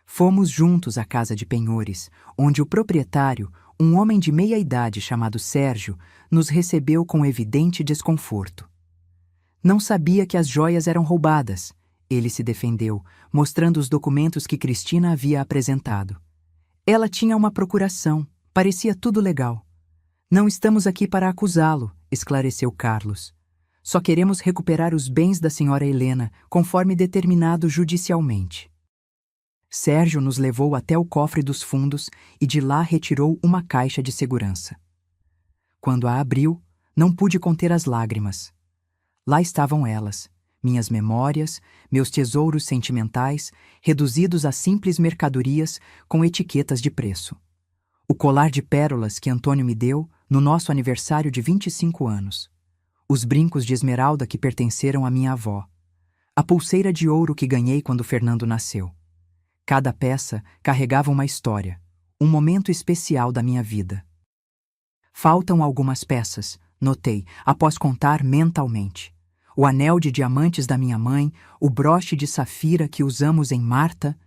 Fomos juntos à casa de penhores, onde o proprietário, um homem de meia idade chamado Sérgio, nos recebeu com evidente desconforto. Não sabia que as joias eram roubadas, ele se defendeu, mostrando os documentos que Cristina havia apresentado. Ela tinha uma procuração, parecia tudo legal. Não estamos aqui para acusá-lo, esclareceu Carlos. Só queremos recuperar os bens da senhora Helena, conforme determinado judicialmente. Sérgio nos levou até o cofre dos fundos e de lá retirou uma caixa de segurança. Quando a abriu, não pude conter as lágrimas. Lá estavam elas, minhas memórias, meus tesouros sentimentais, reduzidos a simples mercadorias com etiquetas de preço. O colar de pérolas que Antônio me deu no nosso aniversário de 25 anos. Os brincos de esmeralda que pertenceram à minha avó. A pulseira de ouro que ganhei quando Fernando nasceu. Cada peça carregava uma história, um momento especial da minha vida. Faltam algumas peças, notei, após contar mentalmente. O anel de diamantes da minha mãe, o broche de safira que usamos em Marta.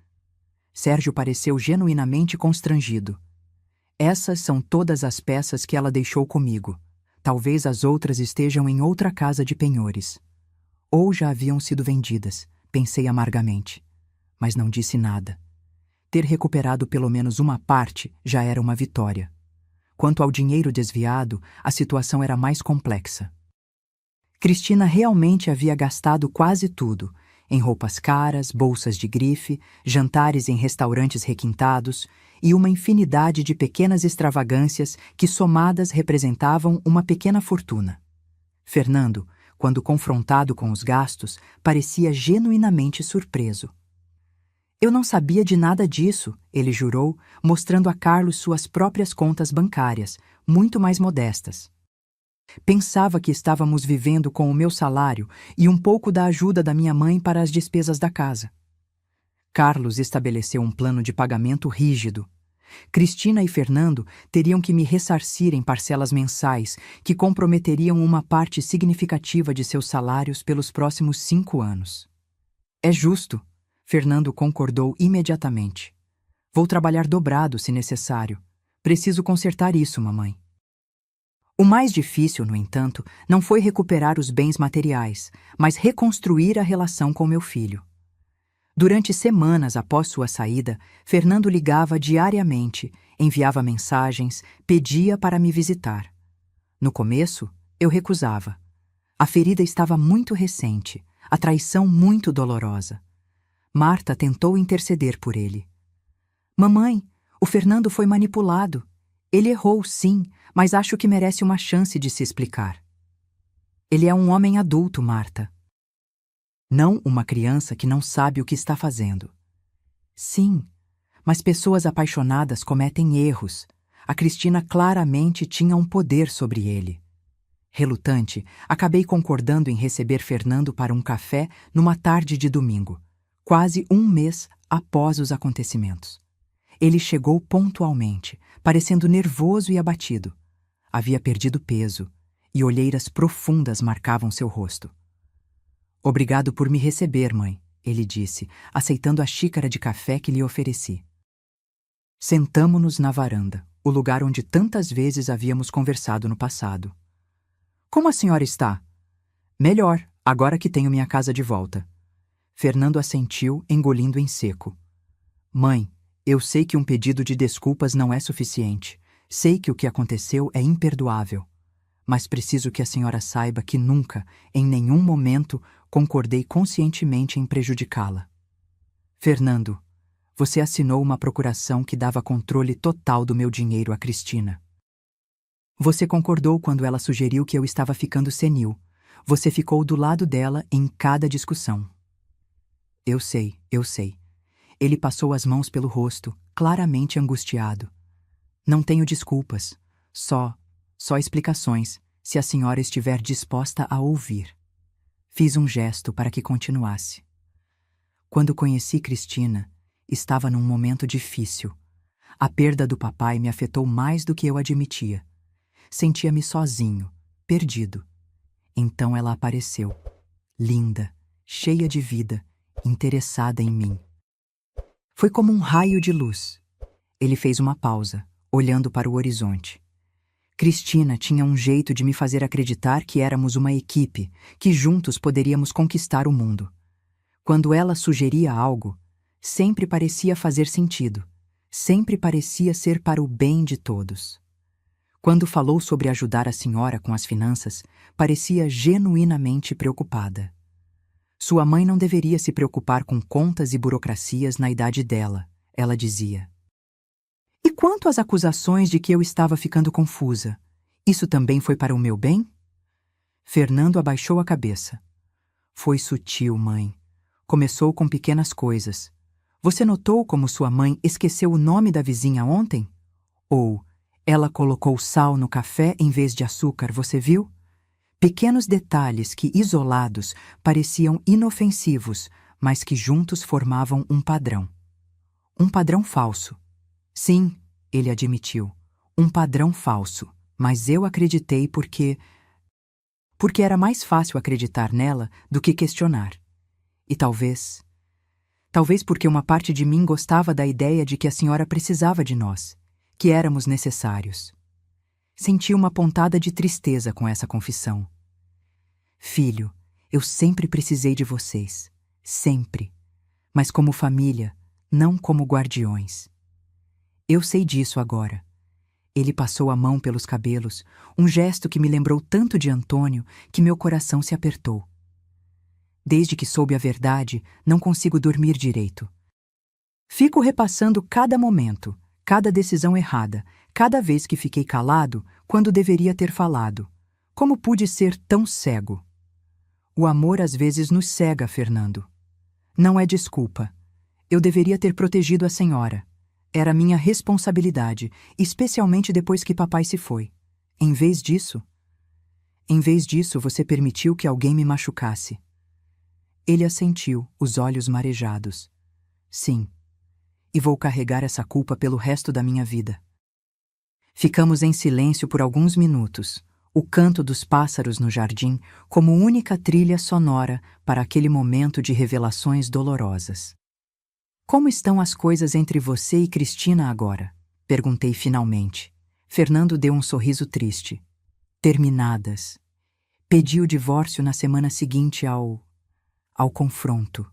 Sérgio pareceu genuinamente constrangido. Essas são todas as peças que ela deixou comigo. Talvez as outras estejam em outra casa de penhores. Ou já haviam sido vendidas, pensei amargamente. Mas não disse nada. Ter recuperado pelo menos uma parte já era uma vitória. Quanto ao dinheiro desviado, a situação era mais complexa. Cristina realmente havia gastado quase tudo, em roupas caras, bolsas de grife, jantares em restaurantes requintados e uma infinidade de pequenas extravagâncias que somadas representavam uma pequena fortuna. Fernando, quando confrontado com os gastos, parecia genuinamente surpreso. Eu não sabia de nada disso, ele jurou, mostrando a Carlos suas próprias contas bancárias, muito mais modestas. Pensava que estávamos vivendo com o meu salário e um pouco da ajuda da minha mãe para as despesas da casa. Carlos estabeleceu um plano de pagamento rígido. Cristina e Fernando teriam que me ressarcir em parcelas mensais que comprometeriam uma parte significativa de seus salários pelos próximos 5 anos. É justo, Fernando concordou imediatamente. Vou trabalhar dobrado se necessário. Preciso consertar isso, mamãe. O mais difícil, no entanto, não foi recuperar os bens materiais, mas reconstruir a relação com meu filho. Durante semanas após sua saída, Fernando ligava diariamente, enviava mensagens, pedia para me visitar. No começo, eu recusava. A ferida estava muito recente, a traição muito dolorosa. Marta tentou interceder por ele. Mamãe, o Fernando foi manipulado. Ele errou, sim, mas acho que merece uma chance de se explicar. Ele é um homem adulto, Marta. Não uma criança que não sabe o que está fazendo. Sim, mas pessoas apaixonadas cometem erros. A Cristina claramente tinha um poder sobre ele. Relutante, acabei concordando em receber Fernando para um café numa tarde de domingo, quase um mês após os acontecimentos. Ele chegou pontualmente, parecendo nervoso e abatido. Havia perdido peso, e olheiras profundas marcavam seu rosto. Obrigado por me receber, mãe, ele disse, aceitando a xícara de café que lhe ofereci. Sentamo-nos na varanda, o lugar onde tantas vezes havíamos conversado no passado. Como a senhora está? Melhor, agora que tenho minha casa de volta. Fernando assentiu, engolindo em seco. Mãe, eu sei que um pedido de desculpas não é suficiente. Sei que o que aconteceu é imperdoável. Mas preciso que a senhora saiba que nunca, em nenhum momento, concordei conscientemente em prejudicá-la. Fernando, você assinou uma procuração que dava controle total do meu dinheiro a Cristina. Você concordou quando ela sugeriu que eu estava ficando senil. Você ficou do lado dela em cada discussão. Eu sei, eu sei. Ele passou as mãos pelo rosto, claramente angustiado. Não tenho desculpas, só explicações, se a senhora estiver disposta a ouvir. Fiz um gesto para que continuasse. Quando conheci Cristina, estava num momento difícil. A perda do papai me afetou mais do que eu admitia. Sentia-me sozinho, perdido. Então ela apareceu, linda, cheia de vida, interessada em mim. Foi como um raio de luz. Ele fez uma pausa, olhando para o horizonte. Cristina tinha um jeito de me fazer acreditar que éramos uma equipe, que juntos poderíamos conquistar o mundo. Quando ela sugeria algo, sempre parecia fazer sentido, sempre parecia ser para o bem de todos. Quando falou sobre ajudar a senhora com as finanças, parecia genuinamente preocupada. Sua mãe não deveria se preocupar com contas e burocracias na idade dela, ela dizia. E quanto às acusações de que eu estava ficando confusa, isso também foi para o meu bem? Fernando abaixou a cabeça. Foi sutil, mãe. Começou com pequenas coisas. Você notou como sua mãe esqueceu o nome da vizinha ontem? Ou ela colocou sal no café em vez de açúcar, você viu? Pequenos detalhes que, isolados, pareciam inofensivos, mas que juntos formavam um padrão. Um padrão falso. Sim, ele admitiu. Um padrão falso. Mas eu acreditei porque era mais fácil acreditar nela do que questionar. E talvez porque uma parte de mim gostava da ideia de que a senhora precisava de nós, que éramos necessários. Senti uma pontada de tristeza com essa confissão. Filho, eu sempre precisei de vocês. Sempre. Mas como família, não como guardiões. Eu sei disso agora. Ele passou a mão pelos cabelos, um gesto que me lembrou tanto de Antônio que meu coração se apertou. Desde que soube a verdade, não consigo dormir direito. Fico repassando cada momento, cada decisão errada, cada vez que fiquei calado quando deveria ter falado. Como pude ser tão cego? O amor às vezes nos cega, Fernando. Não é desculpa. Eu deveria ter protegido a senhora. Era minha responsabilidade, especialmente depois que papai se foi. Em vez disso, você permitiu que alguém me machucasse. Ele assentiu, os olhos marejados. Sim, e vou carregar essa culpa pelo resto da minha vida. Ficamos em silêncio por alguns minutos, o canto dos pássaros no jardim como única trilha sonora para aquele momento de revelações dolorosas. Como estão as coisas entre você e Cristina agora? Perguntei finalmente. Fernando deu um sorriso triste. Terminadas. Pedi o divórcio na semana seguinte ao confronto.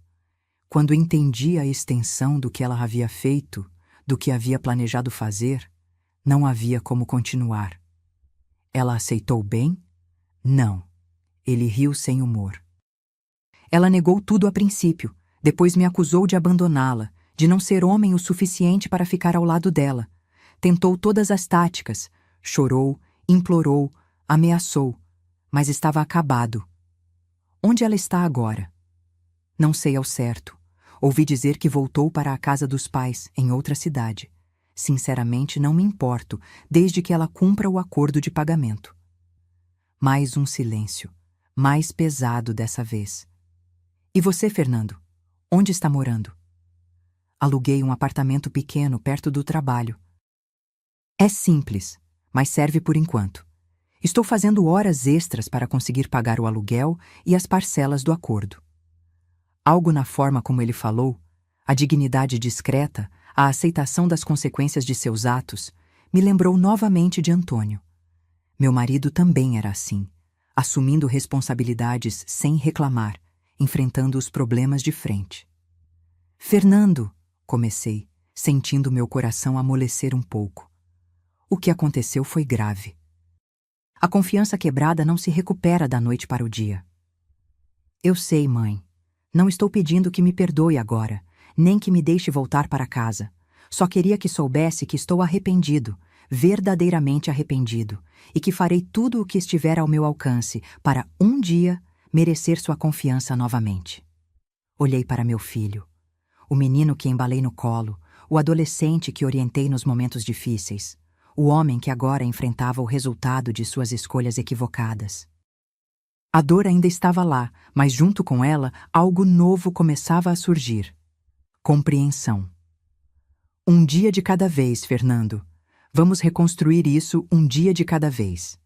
Quando entendi a extensão do que ela havia feito, do que havia planejado fazer, não havia como continuar. Ela aceitou bem? Não. Ele riu sem humor. Ela negou tudo a princípio, depois me acusou de abandoná-la, de não ser homem o suficiente para ficar ao lado dela. Tentou todas as táticas, chorou, implorou, ameaçou, mas estava acabado. Onde ela está agora? Não sei ao certo. Ouvi dizer que voltou para a casa dos pais, em outra cidade. Sinceramente, não me importo, desde que ela cumpra o acordo de pagamento. Mais um silêncio, mais pesado dessa vez. E você, Fernando? Onde está morando? Aluguei um apartamento pequeno perto do trabalho. É simples, mas serve por enquanto. Estou fazendo horas extras para conseguir pagar o aluguel e as parcelas do acordo. Algo na forma como ele falou, a dignidade discreta, a aceitação das consequências de seus atos, me lembrou novamente de Antônio. Meu marido também era assim, assumindo responsabilidades sem reclamar, enfrentando os problemas de frente. Fernando, comecei, sentindo meu coração amolecer um pouco. O que aconteceu foi grave. A confiança quebrada não se recupera da noite para o dia. Eu sei, mãe. Não estou pedindo que me perdoe agora, nem que me deixe voltar para casa. Só queria que soubesse que estou arrependido, verdadeiramente arrependido, e que farei tudo o que estiver ao meu alcance para, um dia, merecer sua confiança novamente. Olhei para meu filho, o menino que embalei no colo, o adolescente que orientei nos momentos difíceis, o homem que agora enfrentava o resultado de suas escolhas equivocadas. A dor ainda estava lá, mas junto com ela, algo novo começava a surgir. Compreensão. Um dia de cada vez, Fernando. Vamos reconstruir isso um dia de cada vez.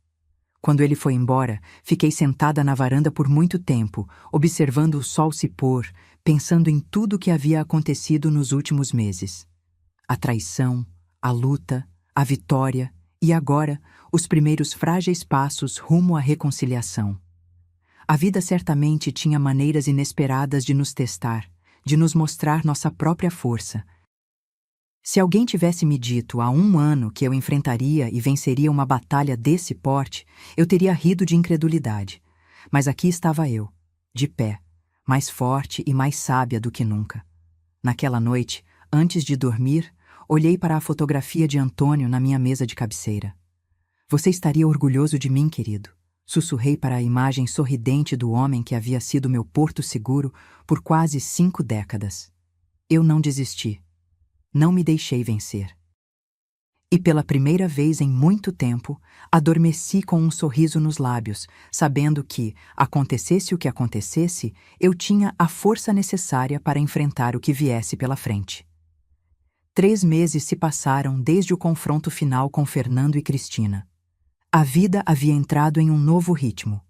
Quando ele foi embora, fiquei sentada na varanda por muito tempo, observando o sol se pôr, pensando em tudo o que havia acontecido nos últimos meses. A traição, a luta, a vitória e agora os primeiros frágeis passos rumo à reconciliação. A vida certamente tinha maneiras inesperadas de nos testar, de nos mostrar nossa própria força. Se alguém tivesse me dito há 1 ano que eu enfrentaria e venceria uma batalha desse porte, eu teria rido de incredulidade. Mas aqui estava eu, de pé, mais forte e mais sábia do que nunca. Naquela noite, antes de dormir, olhei para a fotografia de Antônio na minha mesa de cabeceira. Você estaria orgulhoso de mim, querido. Sussurrei para a imagem sorridente do homem que havia sido meu porto seguro por quase 5 décadas. Eu não desisti. Não me deixei vencer. E pela primeira vez em muito tempo, adormeci com um sorriso nos lábios, sabendo que, acontecesse o que acontecesse, eu tinha a força necessária para enfrentar o que viesse pela frente. 3 meses se passaram desde o confronto final com Fernando e Cristina. A vida havia entrado em um novo ritmo,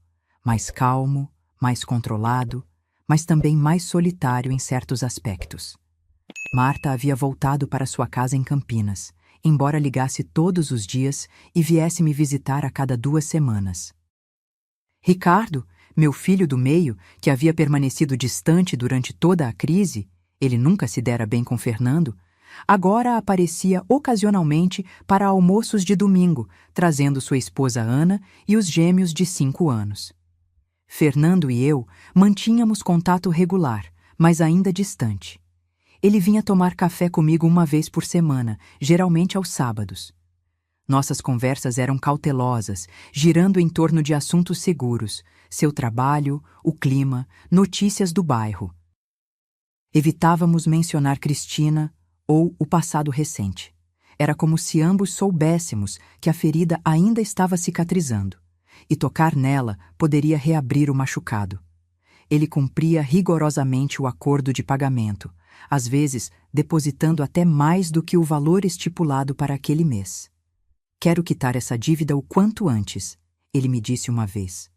mais calmo, mais controlado, mas também mais solitário em certos aspectos. Marta havia voltado para sua casa em Campinas, embora ligasse todos os dias e viesse me visitar a cada 2 semanas. Ricardo, meu filho do meio, que havia permanecido distante durante toda a crise, ele nunca se dera bem com Fernando, agora aparecia ocasionalmente para almoços de domingo, trazendo sua esposa Ana e os gêmeos de 5 anos. Fernando e eu mantínhamos contato regular, mas ainda distante. Ele vinha tomar café comigo uma vez por semana, geralmente aos sábados. Nossas conversas eram cautelosas, girando em torno de assuntos seguros, seu trabalho, o clima, notícias do bairro. Evitávamos mencionar Cristina ou o passado recente. Era como se ambos soubéssemos que a ferida ainda estava cicatrizando, e tocar nela poderia reabrir o machucado. Ele cumpria rigorosamente o acordo de pagamento, às vezes depositando até mais do que o valor estipulado para aquele mês. "Quero quitar essa dívida o quanto antes", ele me disse uma vez.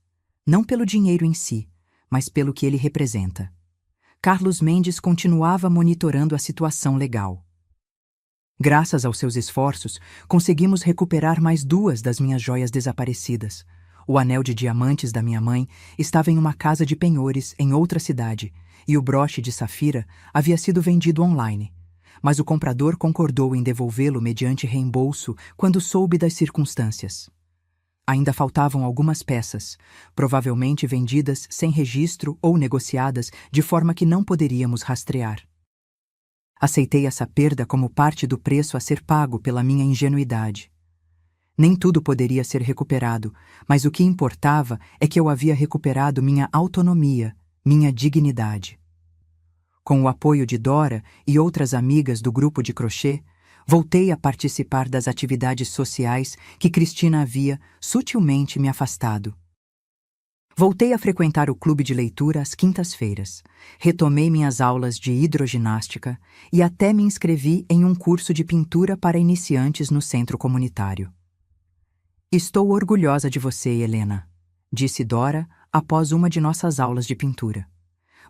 Não pelo dinheiro em si, mas pelo que ele representa. Carlos Mendes continuava monitorando a situação legal. Graças aos seus esforços, conseguimos recuperar mais 2 das minhas joias desaparecidas. O anel de diamantes da minha mãe estava em uma casa de penhores em outra cidade, e o broche de safira havia sido vendido online. Mas o comprador concordou em devolvê-lo mediante reembolso quando soube das circunstâncias. Ainda faltavam algumas peças, provavelmente vendidas sem registro ou negociadas de forma que não poderíamos rastrear. Aceitei essa perda como parte do preço a ser pago pela minha ingenuidade. Nem tudo poderia ser recuperado, mas o que importava é que eu havia recuperado minha autonomia, minha dignidade. Com o apoio de Dora e outras amigas do grupo de crochê, voltei a participar das atividades sociais que Cristina havia sutilmente me afastado. Voltei a frequentar o clube de leitura às quintas-feiras, retomei minhas aulas de hidroginástica e até me inscrevi em um curso de pintura para iniciantes no centro comunitário. "Estou orgulhosa de você, Helena", disse Dora após uma de nossas aulas de pintura.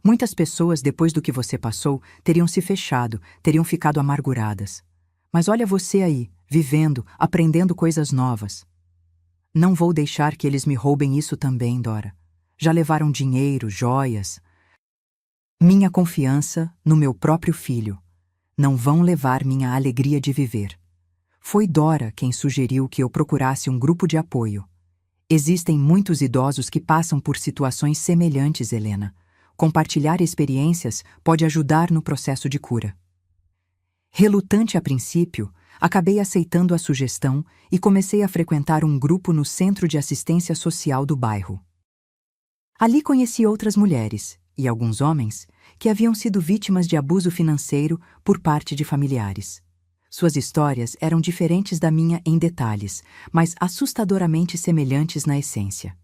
"Muitas pessoas, depois do que você passou, teriam se fechado, teriam ficado amarguradas. Mas olha você aí, vivendo, aprendendo coisas novas." "Não vou deixar que eles me roubem isso também, Dora. Já levaram dinheiro, joias. Minha confiança no meu próprio filho. Não vão levar minha alegria de viver." Foi Dora quem sugeriu que eu procurasse um grupo de apoio. Existem muitos idosos que passam por situações semelhantes, Helena. Compartilhar experiências pode ajudar no processo de cura. Relutante a princípio, acabei aceitando a sugestão e comecei a frequentar um grupo no Centro de Assistência Social do bairro. Ali conheci outras mulheres, e alguns homens, que haviam sido vítimas de abuso financeiro por parte de familiares. Suas histórias eram diferentes da minha em detalhes, mas assustadoramente semelhantes na essência.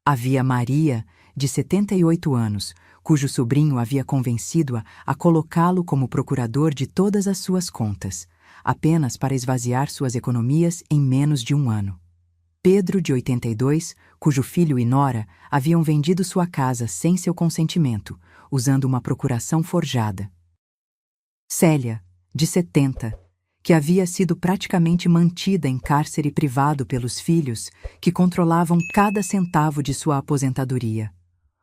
Havia Maria, de 78 anos, cujo sobrinho havia convencido-a a colocá-lo como procurador de todas as suas contas, apenas para esvaziar suas economias em menos de 1 ano. Pedro, de 82, cujo filho e nora haviam vendido sua casa sem seu consentimento, usando uma procuração forjada. Célia, de 70, que havia sido praticamente mantida em cárcere privado pelos filhos, que controlavam cada centavo de sua aposentadoria.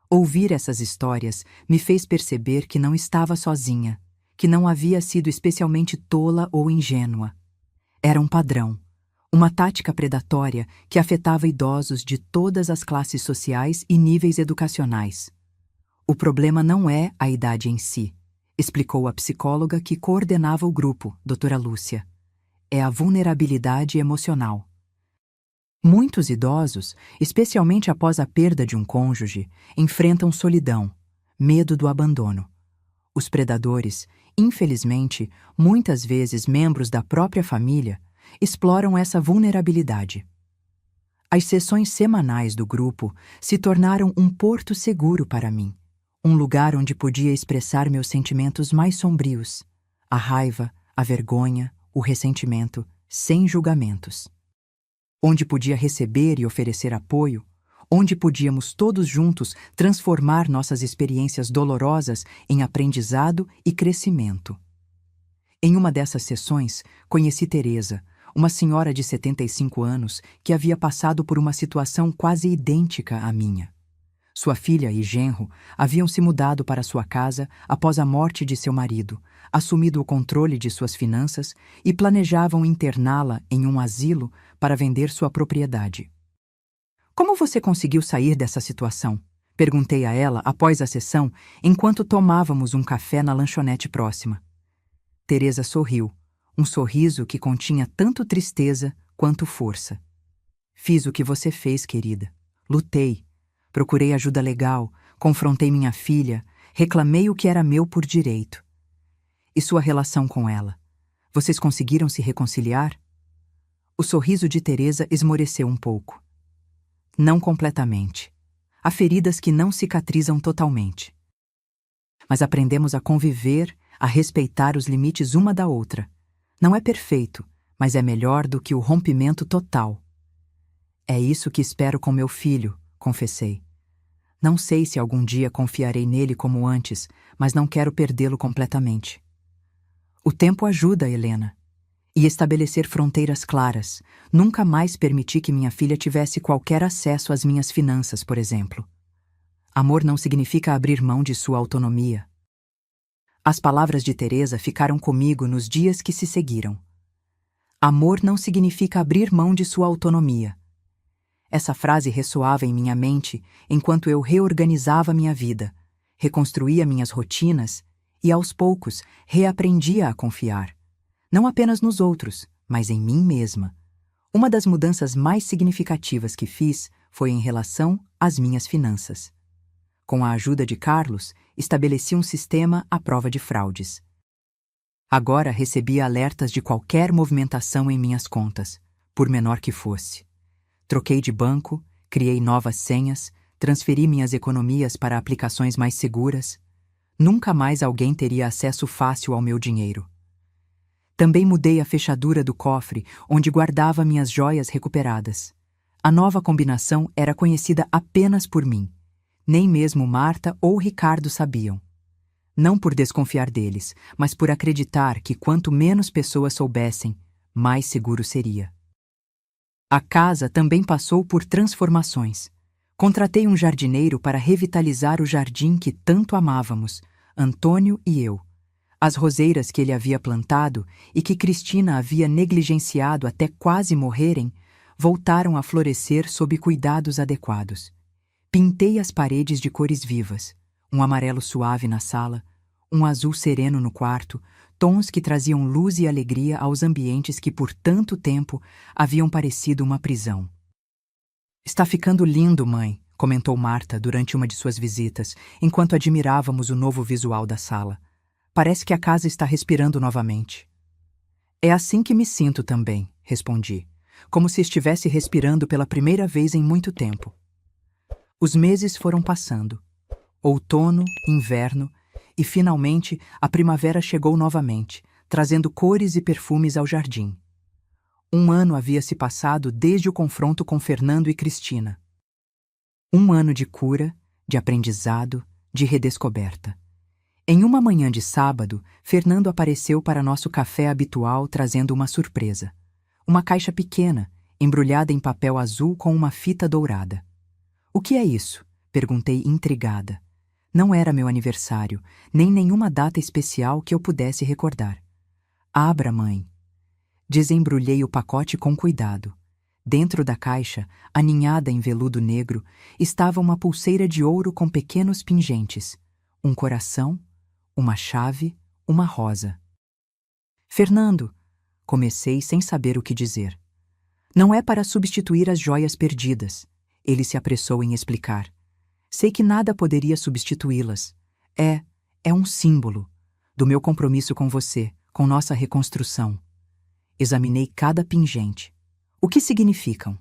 Ouvir essas histórias me fez perceber que não estava sozinha, que não havia sido especialmente tola ou ingênua. Era um padrão, uma tática predatória que afetava idosos de todas as classes sociais e níveis educacionais. "O problema não é a idade em si", explicou a psicóloga que coordenava o grupo, doutora Lúcia. "É a vulnerabilidade emocional." Muitos idosos, especialmente após a perda de um cônjuge, enfrentam solidão, medo do abandono. Os predadores, infelizmente, muitas vezes membros da própria família, exploram essa vulnerabilidade. As sessões semanais do grupo se tornaram um porto seguro para mim, um lugar onde podia expressar meus sentimentos mais sombrios, a raiva, a vergonha, o ressentimento, sem julgamentos. Onde podia receber e oferecer apoio, onde podíamos todos juntos transformar nossas experiências dolorosas em aprendizado e crescimento. Em uma dessas sessões, conheci Teresa, uma senhora de 75 anos que havia passado por uma situação quase idêntica à minha. Sua filha e genro haviam se mudado para sua casa após a morte de seu marido, assumido o controle de suas finanças e planejavam interná-la em um asilo para vender sua propriedade. Como você conseguiu sair dessa situação? Perguntei a ela após a sessão, enquanto tomávamos um café na lanchonete próxima. Teresa sorriu, um sorriso que continha tanto tristeza quanto força. Fiz o que você fez, querida. Lutei. Procurei ajuda legal, confrontei minha filha, reclamei o que era meu por direito. E sua relação com ela? Vocês conseguiram se reconciliar? O sorriso de Teresa esmoreceu um pouco. Não completamente. Há feridas que não cicatrizam totalmente. Mas aprendemos a conviver, a respeitar os limites uma da outra. Não é perfeito, mas é melhor do que o rompimento total. É isso que espero com meu filho, confessei. Não sei se algum dia confiarei nele como antes, mas não quero perdê-lo completamente. O tempo ajuda, Helena. E estabelecer fronteiras claras. Nunca mais permiti que minha filha tivesse qualquer acesso às minhas finanças, por exemplo. Amor não significa abrir mão de sua autonomia. As palavras de Teresa ficaram comigo nos dias que se seguiram. Amor não significa abrir mão de sua autonomia. Essa frase ressoava em minha mente enquanto eu reorganizava minha vida, reconstruía minhas rotinas e, aos poucos, reaprendia a confiar. Não apenas nos outros, mas em mim mesma. Uma das mudanças mais significativas que fiz foi em relação às minhas finanças. Com a ajuda de Carlos, estabeleci um sistema à prova de fraudes. Agora recebia alertas de qualquer movimentação em minhas contas, por menor que fosse. Troquei de banco, criei novas senhas, transferi minhas economias para aplicações mais seguras. Nunca mais alguém teria acesso fácil ao meu dinheiro. Também mudei a fechadura do cofre onde guardava minhas joias recuperadas. A nova combinação era conhecida apenas por mim. Nem mesmo Marta ou Ricardo sabiam. Não por desconfiar deles, mas por acreditar que quanto menos pessoas soubessem, mais seguro seria. A casa também passou por transformações. Contratei um jardineiro para revitalizar o jardim que tanto amávamos, Antônio e eu. As roseiras que ele havia plantado e que Cristina havia negligenciado até quase morrerem, voltaram a florescer sob cuidados adequados. Pintei as paredes de cores vivas, um amarelo suave na sala, um azul sereno no quarto, tons que traziam luz e alegria aos ambientes que por tanto tempo haviam parecido uma prisão. Está ficando lindo, mãe, comentou Marta durante uma de suas visitas, enquanto admirávamos o novo visual da sala. Parece que a casa está respirando novamente. É assim que me sinto também, respondi, como se estivesse respirando pela primeira vez em muito tempo. Os meses foram passando. Outono, inverno, e finalmente a primavera chegou novamente, trazendo cores e perfumes ao jardim. Um ano havia se passado desde o confronto com Fernando e Cristina. Um ano de cura, de aprendizado, de redescoberta. Em uma manhã de sábado, Fernando apareceu para nosso café habitual trazendo uma surpresa. Uma caixa pequena, embrulhada em papel azul com uma fita dourada. O que é isso? Perguntei intrigada. Não era meu aniversário, nem nenhuma data especial que eu pudesse recordar. Abra, mãe. Desembrulhei o pacote com cuidado. Dentro da caixa, aninhada em veludo negro, estava uma pulseira de ouro com pequenos pingentes, um coração, uma chave, uma rosa. Fernando, comecei sem saber o que dizer. Não é para substituir as joias perdidas, ele se apressou em explicar. Sei que nada poderia substituí-las. É um símbolo do meu compromisso com você, com nossa reconstrução. Examinei cada pingente. O que significam?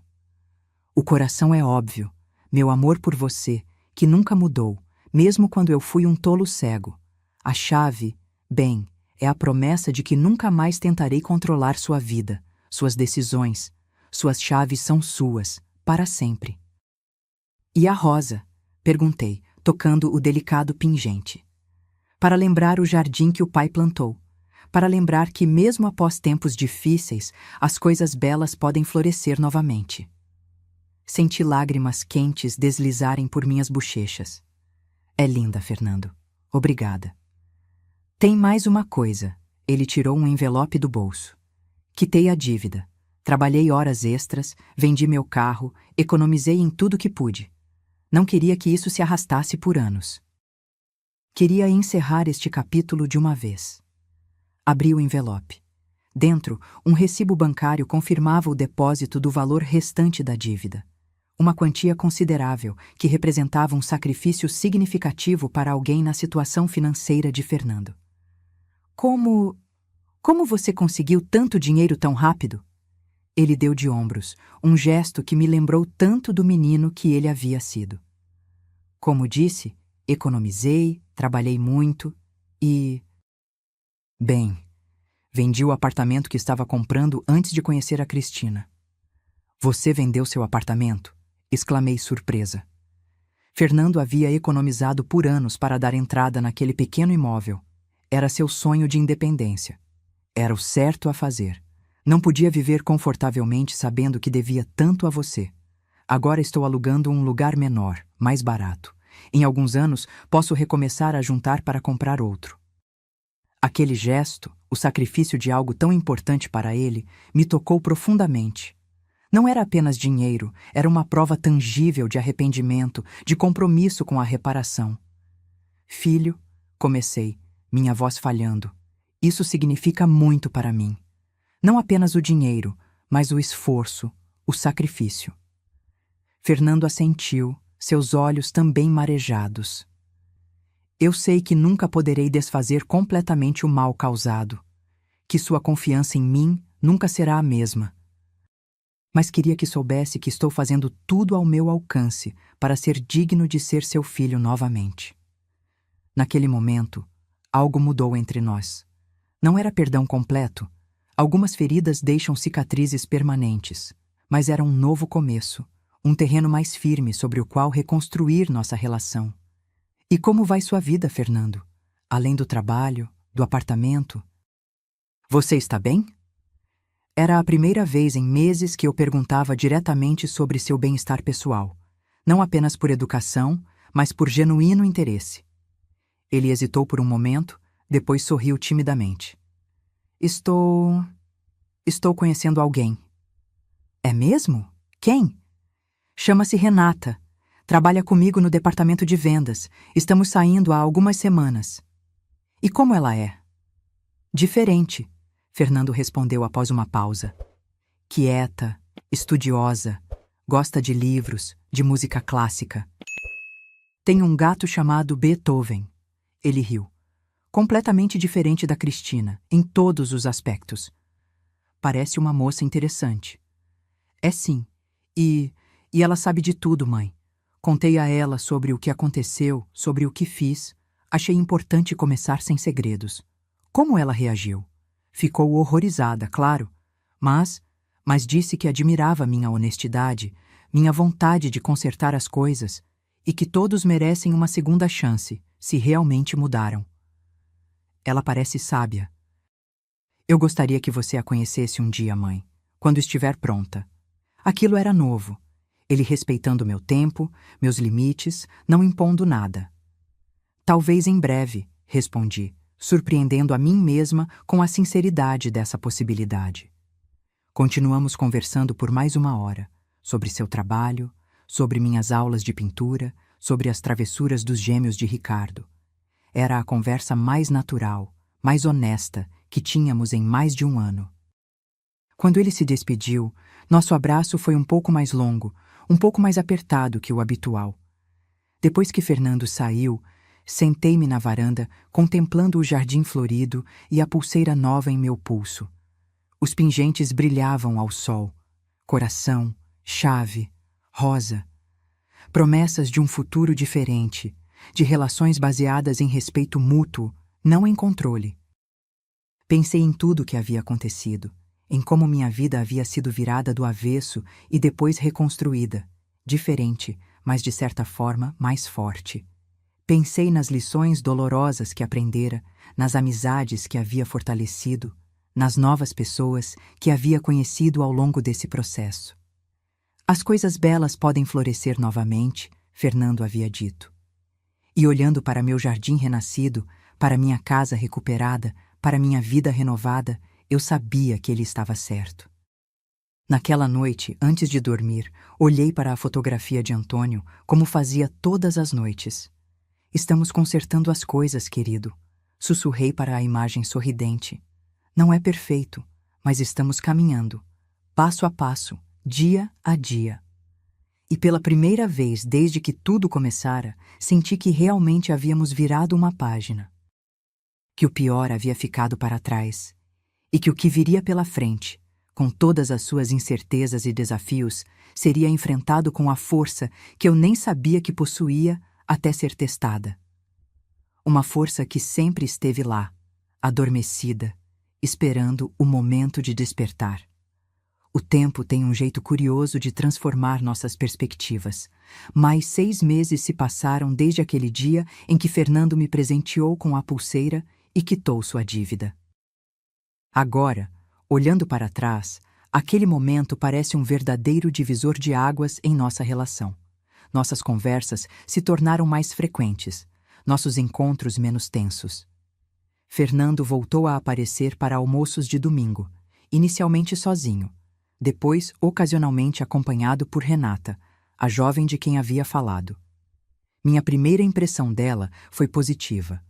O coração é óbvio, meu amor por você, que nunca mudou, mesmo quando eu fui um tolo cego. A chave, bem, É a promessa de que nunca mais tentarei controlar sua vida, suas decisões. Suas chaves são suas, para sempre. E a rosa? Perguntei, tocando o delicado pingente. Para lembrar o jardim que o pai plantou. Para lembrar que, mesmo após tempos difíceis, as coisas belas podem florescer novamente. Senti lágrimas quentes deslizarem por minhas bochechas. É linda, Fernando. Obrigada. Tem mais uma coisa. Ele tirou um envelope do bolso. Quitei a dívida. Trabalhei horas extras, vendi meu carro, economizei em tudo que pude. Não queria que isso se arrastasse por anos. Queria encerrar este capítulo de uma vez. Abri o envelope. Dentro, um recibo bancário confirmava o depósito do valor restante da dívida. Uma quantia considerável que representava um sacrifício significativo para alguém na situação financeira de Fernando. Como você conseguiu tanto dinheiro tão rápido? Ele deu de ombros, um gesto que me lembrou tanto do menino que ele havia sido. Como disse, economizei, trabalhei muito e... Bem, vendi o apartamento que estava comprando antes de conhecer a Cristina. Você vendeu seu apartamento? Exclamei surpresa. Fernando havia economizado por anos para dar entrada naquele pequeno imóvel. Era seu sonho de independência. Era o certo a fazer. Não podia viver confortavelmente sabendo que devia tanto a você. Agora estou alugando um lugar menor, mais barato. Em alguns anos, posso recomeçar a juntar para comprar outro. Aquele gesto, o sacrifício de algo tão importante para ele, me tocou profundamente. Não era apenas dinheiro, era uma prova tangível de arrependimento, de compromisso com a reparação. Filho, comecei, minha voz falhando. Isso significa muito para mim. Não apenas o dinheiro, mas o esforço, o sacrifício. Fernando assentiu, seus olhos também marejados. Eu sei que nunca poderei desfazer completamente o mal causado, que sua confiança em mim nunca será a mesma. Mas queria que soubesse que estou fazendo tudo ao meu alcance para ser digno de ser seu filho novamente. Naquele momento, algo mudou entre nós. Não era perdão completo. Algumas feridas deixam cicatrizes permanentes, mas era um novo começo, um terreno mais firme sobre o qual reconstruir nossa relação. E como vai sua vida, Fernando? Além do trabalho, do apartamento? Você está bem? Era a primeira vez em meses que eu perguntava diretamente sobre seu bem-estar pessoal, não apenas por educação, mas por genuíno interesse. Ele hesitou por um momento, depois sorriu timidamente. Estou conhecendo alguém. É mesmo? Quem? Chama-se Renata. Trabalha comigo no departamento de vendas. Estamos saindo há algumas semanas. E como ela é? Diferente, Fernando respondeu após uma pausa. Quieta, estudiosa, gosta de livros, de música clássica. Tem um gato chamado Beethoven. Ele riu. Completamente diferente da Cristina, em todos os aspectos. Parece uma moça interessante. É sim. E ela sabe de tudo, mãe. Contei a ela sobre o que aconteceu, sobre o que fiz. Achei importante começar sem segredos. Como ela reagiu? Ficou horrorizada, claro. Mas disse que admirava minha honestidade, minha vontade de consertar as coisas e que todos merecem uma segunda chance, se realmente mudaram. Ela parece sábia. Eu gostaria que você a conhecesse um dia, mãe, quando estiver pronta. Aquilo era novo. Ele respeitando meu tempo, meus limites, não impondo nada. Talvez em breve, respondi, surpreendendo a mim mesma com a sinceridade dessa possibilidade. Continuamos conversando por mais uma hora, sobre seu trabalho, sobre minhas aulas de pintura, sobre as travessuras dos gêmeos de Ricardo. Era a conversa mais natural, mais honesta que tínhamos em mais de um ano. Quando ele se despediu, nosso abraço foi um pouco mais longo, um pouco mais apertado que o habitual. Depois que Fernando saiu, sentei-me na varanda, contemplando o jardim florido e a pulseira nova em meu pulso. Os pingentes brilhavam ao sol. Coração, chave, rosa. Promessas de um futuro diferente, de relações baseadas em respeito mútuo, não em controle. Pensei em tudo o que havia acontecido, em como minha vida havia sido virada do avesso e depois reconstruída, diferente, mas de certa forma mais forte. Pensei nas lições dolorosas que aprendera, nas amizades que havia fortalecido, nas novas pessoas que havia conhecido ao longo desse processo. As coisas belas podem florescer novamente, Fernando havia dito. E olhando para meu jardim renascido, para minha casa recuperada, para minha vida renovada, eu sabia que ele estava certo. Naquela noite, antes de dormir, olhei para a fotografia de Antônio, como fazia todas as noites. Estamos consertando as coisas, querido. Sussurrei para a imagem sorridente. Não é perfeito, mas estamos caminhando, passo a passo, dia a dia. E pela primeira vez desde que tudo começara, senti que realmente havíamos virado uma página. Que o pior havia ficado para trás. E que o que viria pela frente, com todas as suas incertezas e desafios, seria enfrentado com a força que eu nem sabia que possuía até ser testada. Uma força que sempre esteve lá, adormecida, esperando o momento de despertar. O tempo tem um jeito curioso de transformar nossas perspectivas. Mais 6 meses se passaram desde aquele dia em que Fernando me presenteou com a pulseira e quitou sua dívida. Agora, olhando para trás, aquele momento parece um verdadeiro divisor de águas em nossa relação. Nossas conversas se tornaram mais frequentes, nossos encontros menos tensos. Fernando voltou a aparecer para almoços de domingo, inicialmente sozinho, depois ocasionalmente acompanhado por Renata, a jovem de quem havia falado. Minha primeira impressão dela foi positiva.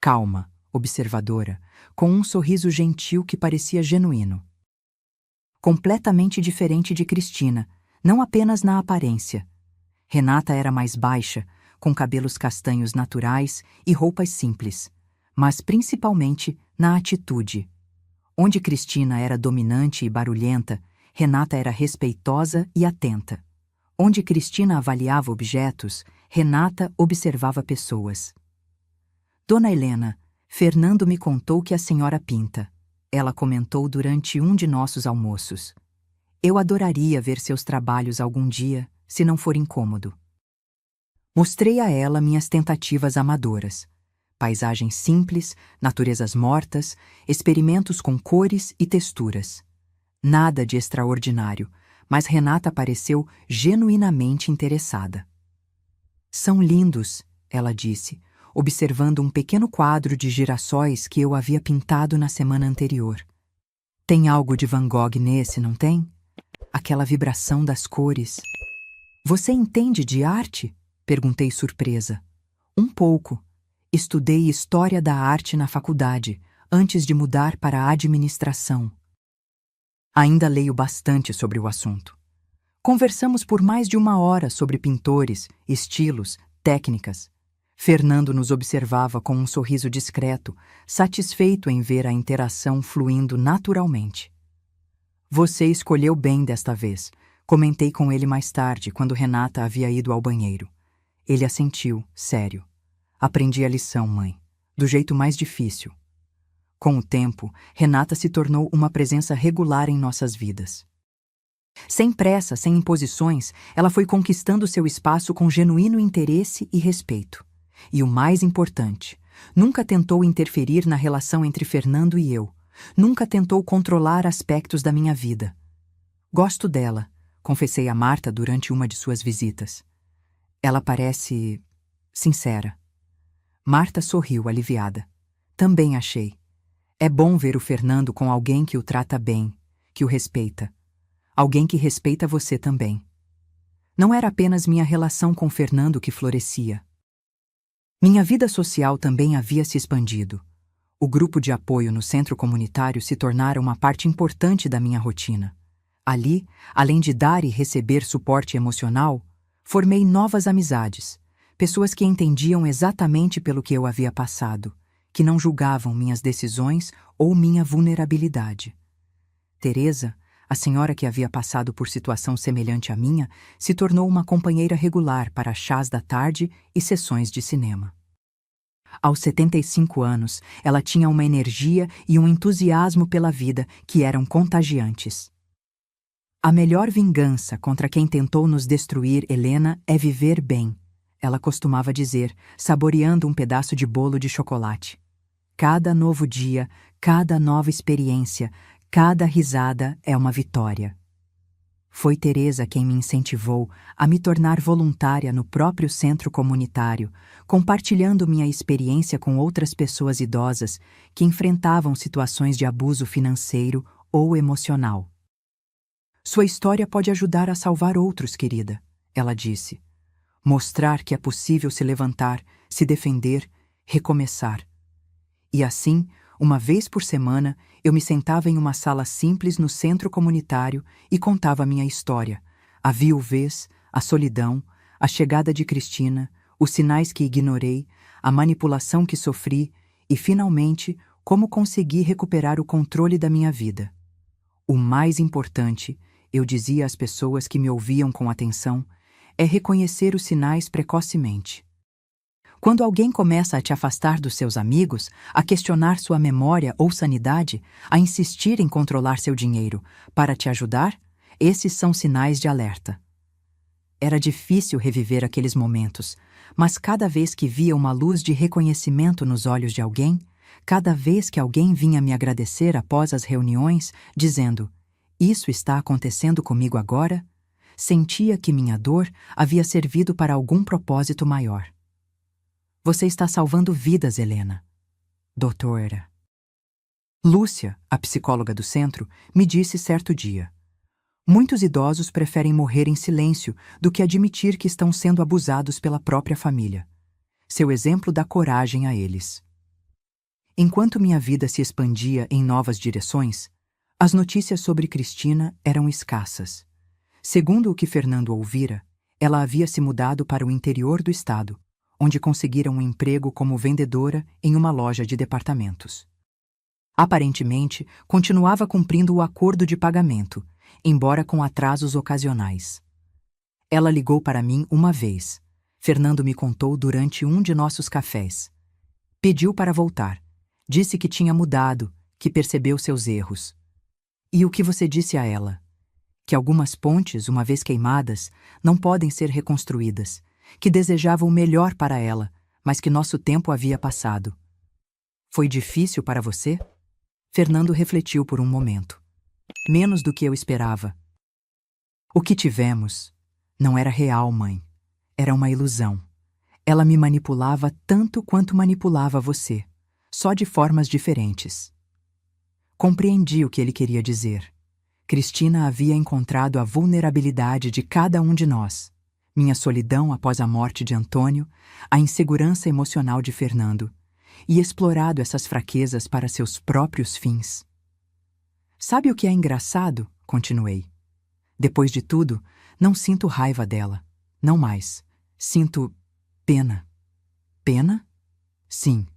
Calma, observadora, com um sorriso gentil que parecia genuíno. Completamente diferente de Cristina, não apenas na aparência. Renata era mais baixa, com cabelos castanhos naturais e roupas simples, mas principalmente na atitude. Onde Cristina era dominante e barulhenta, Renata era respeitosa e atenta. Onde Cristina avaliava objetos, Renata observava pessoas. Dona Helena, Fernando me contou que a senhora pinta. Ela comentou durante um de nossos almoços. Eu adoraria ver seus trabalhos algum dia, se não for incômodo. Mostrei a ela minhas tentativas amadoras. Paisagens simples, naturezas mortas, experimentos com cores e texturas. Nada de extraordinário, mas Renata pareceu genuinamente interessada. São lindos, ela disse, observando um pequeno quadro de girassóis que eu havia pintado na semana anterior. Tem algo de Van Gogh nesse, não tem? Aquela vibração das cores. Você entende de arte? Perguntei surpresa. Um pouco. Estudei História da Arte na faculdade, antes de mudar para a administração. Ainda leio bastante sobre o assunto. Conversamos por mais de 1 hora sobre pintores, estilos, técnicas. Fernando nos observava com um sorriso discreto, satisfeito em ver a interação fluindo naturalmente. Você escolheu bem desta vez, comentei com ele mais tarde, quando Renata havia ido ao banheiro. Ele assentiu, sério. Aprendi a lição, mãe, do jeito mais difícil. Com o tempo, Renata se tornou uma presença regular em nossas vidas. Sem pressa, sem imposições, ela foi conquistando seu espaço com genuíno interesse e respeito. E o mais importante, nunca tentou interferir na relação entre Fernando e eu. Nunca tentou controlar aspectos da minha vida. Gosto dela, confessei a Marta durante uma de suas visitas. Ela parece sincera. Marta sorriu aliviada. Também achei. É bom ver o Fernando com alguém que o trata bem, que o respeita. Alguém que respeita você também. Não era apenas minha relação com Fernando que florescia. Minha vida social também havia se expandido. O grupo de apoio no centro comunitário se tornara uma parte importante da minha rotina. Ali, além de dar e receber suporte emocional, formei novas amizades, pessoas que entendiam exatamente pelo que eu havia passado, que não julgavam minhas decisões ou minha vulnerabilidade. Teresa, a senhora que havia passado por situação semelhante à minha, se tornou uma companheira regular para chás da tarde e sessões de cinema. Aos 75 anos, ela tinha uma energia e um entusiasmo pela vida que eram contagiantes. A melhor vingança contra quem tentou nos destruir, Helena, é viver bem, ela costumava dizer, saboreando um pedaço de bolo de chocolate. Cada novo dia, cada nova experiência, cada risada é uma vitória. Foi Teresa quem me incentivou a me tornar voluntária no próprio centro comunitário, compartilhando minha experiência com outras pessoas idosas que enfrentavam situações de abuso financeiro ou emocional. Sua história pode ajudar a salvar outros, querida, ela disse. Mostrar que é possível se levantar, se defender, recomeçar. E assim, uma vez por semana, eu me sentava em uma sala simples no centro comunitário e contava minha história, a viuvez, a solidão, a chegada de Cristina, os sinais que ignorei, a manipulação que sofri e, finalmente, como consegui recuperar o controle da minha vida. O mais importante, eu dizia às pessoas que me ouviam com atenção, é reconhecer os sinais precocemente. Quando alguém começa a te afastar dos seus amigos, a questionar sua memória ou sanidade, a insistir em controlar seu dinheiro para te ajudar, esses são sinais de alerta. Era difícil reviver aqueles momentos, mas cada vez que via uma luz de reconhecimento nos olhos de alguém, cada vez que alguém vinha me agradecer após as reuniões, dizendo: "Isso está acontecendo comigo agora", sentia que minha dor havia servido para algum propósito maior. Você está salvando vidas, Helena. Doutora. Lúcia, a psicóloga do centro, me disse certo dia: muitos idosos preferem morrer em silêncio do que admitir que estão sendo abusados pela própria família. Seu exemplo dá coragem a eles. Enquanto minha vida se expandia em novas direções, as notícias sobre Cristina eram escassas. Segundo o que Fernando ouvira, ela havia se mudado para o interior do estado, onde conseguira um emprego como vendedora em uma loja de departamentos. Aparentemente, continuava cumprindo o acordo de pagamento, embora com atrasos ocasionais. Ela ligou para mim uma vez. Fernando me contou durante um de nossos cafés. Pediu para voltar. Disse que tinha mudado, que percebeu seus erros. E o que você disse a ela? Que algumas pontes, uma vez queimadas, não podem ser reconstruídas, que desejava o melhor para ela, mas que nosso tempo havia passado. Foi difícil para você? Fernando refletiu por um momento. Menos do que eu esperava. O que tivemos não era real, mãe. Era uma ilusão. Ela me manipulava tanto quanto manipulava você, só de formas diferentes. Compreendi o que ele queria dizer. Cristina havia encontrado a vulnerabilidade de cada um de nós. Minha solidão após a morte de Antônio, a insegurança emocional de Fernando, e explorado essas fraquezas para seus próprios fins. Sabe o que é engraçado? Continuei. Depois de tudo, não sinto raiva dela. Não mais. Sinto pena. Pena? Sim.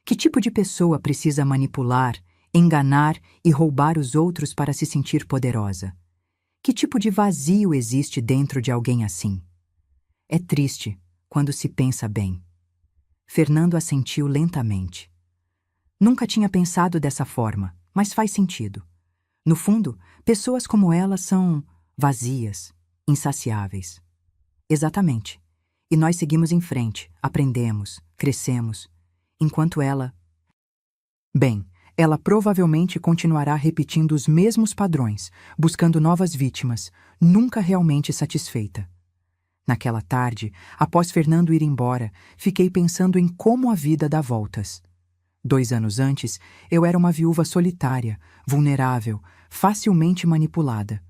Que tipo de pessoa precisa manipular, enganar e roubar os outros para se sentir poderosa? Que tipo de vazio existe dentro de alguém assim? É triste quando se pensa bem. Fernando assentiu lentamente. Nunca tinha pensado dessa forma, mas faz sentido. No fundo, pessoas como ela são vazias, insaciáveis. Exatamente. E nós seguimos em frente, aprendemos, crescemos, enquanto ela... Bem, ela provavelmente continuará repetindo os mesmos padrões, buscando novas vítimas, nunca realmente satisfeita. Naquela tarde, após Fernando ir embora, fiquei pensando em como a vida dá voltas. 2 anos antes, eu era uma viúva solitária, vulnerável, facilmente manipulada.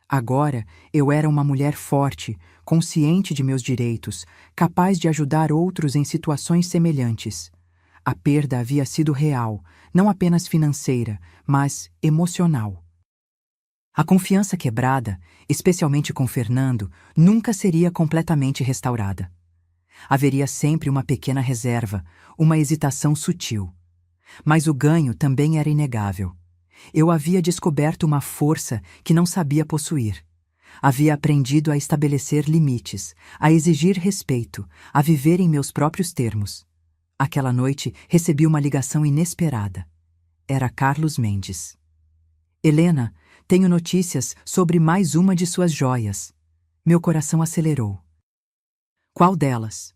Agora, eu era uma mulher forte, consciente de meus direitos, capaz de ajudar outros em situações semelhantes. A perda havia sido real, não apenas financeira, mas emocional. A confiança quebrada, especialmente com Fernando, nunca seria completamente restaurada. Haveria sempre uma pequena reserva, uma hesitação sutil. Mas o ganho também era inegável. Eu havia descoberto uma força que não sabia possuir. Havia aprendido a estabelecer limites, a exigir respeito, a viver em meus próprios termos. Aquela noite, recebi uma ligação inesperada. Era Carlos Mendes. Helena, tenho notícias sobre mais uma de suas joias. Meu coração acelerou. Qual delas?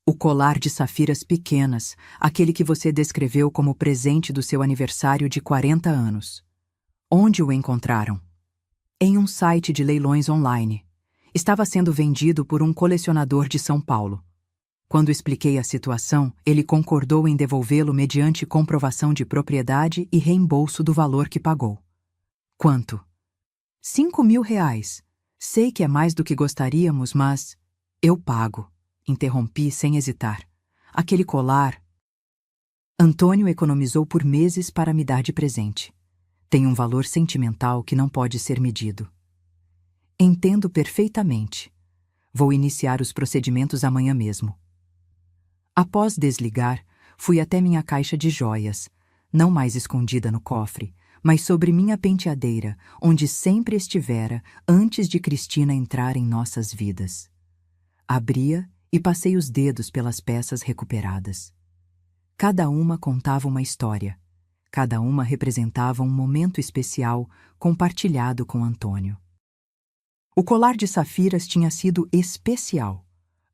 O colar de safiras pequenas, aquele que você descreveu como presente do seu aniversário de 40 anos. Onde o encontraram? Em um site de leilões online. Estava sendo vendido por um colecionador de São Paulo. Quando expliquei a situação, ele concordou em devolvê-lo mediante comprovação de propriedade e reembolso do valor que pagou. Quanto? R$ 5.000. Sei que é mais do que gostaríamos, mas... Eu pago. Interrompi sem hesitar. Aquele colar... Antônio economizou por meses para me dar de presente. Tem um valor sentimental que não pode ser medido. Entendo perfeitamente. Vou iniciar os procedimentos amanhã mesmo. Após desligar, fui até minha caixa de joias, não mais escondida no cofre, mas sobre minha penteadeira, onde sempre estivera antes de Cristina entrar em nossas vidas. Abria e passei os dedos pelas peças recuperadas. Cada uma contava uma história. Cada uma representava um momento especial compartilhado com Antônio. O colar de safiras tinha sido especial.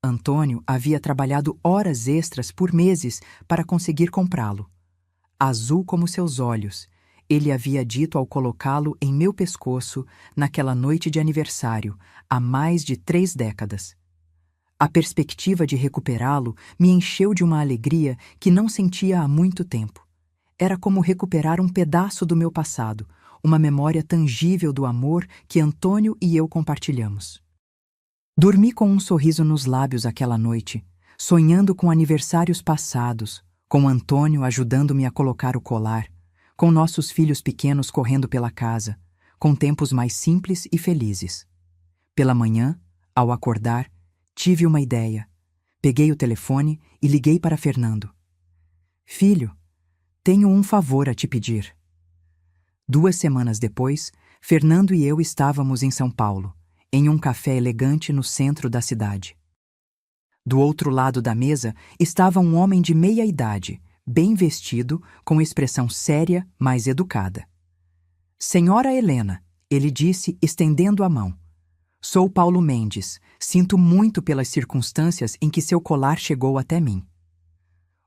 Antônio havia trabalhado horas extras por meses para conseguir comprá-lo. Azul como seus olhos, ele havia dito ao colocá-lo em meu pescoço naquela noite de aniversário, há mais de 3 décadas. A perspectiva de recuperá-lo me encheu de uma alegria que não sentia há muito tempo. Era como recuperar um pedaço do meu passado, uma memória tangível do amor que Antônio e eu compartilhamos. Dormi com um sorriso nos lábios aquela noite, sonhando com aniversários passados, com Antônio ajudando-me a colocar o colar, com nossos filhos pequenos correndo pela casa, com tempos mais simples e felizes. Pela manhã, ao acordar, tive uma ideia. Peguei o telefone e liguei para Fernando. Filho, tenho um favor a te pedir. 2 semanas depois, Fernando e eu estávamos em São Paulo, em um café elegante no centro da cidade. Do outro lado da mesa estava um homem de meia-idade, bem vestido, com expressão séria, mas educada. Senhora Helena, ele disse, estendendo a mão. Sou Paulo Mendes. Sinto muito pelas circunstâncias em que seu colar chegou até mim.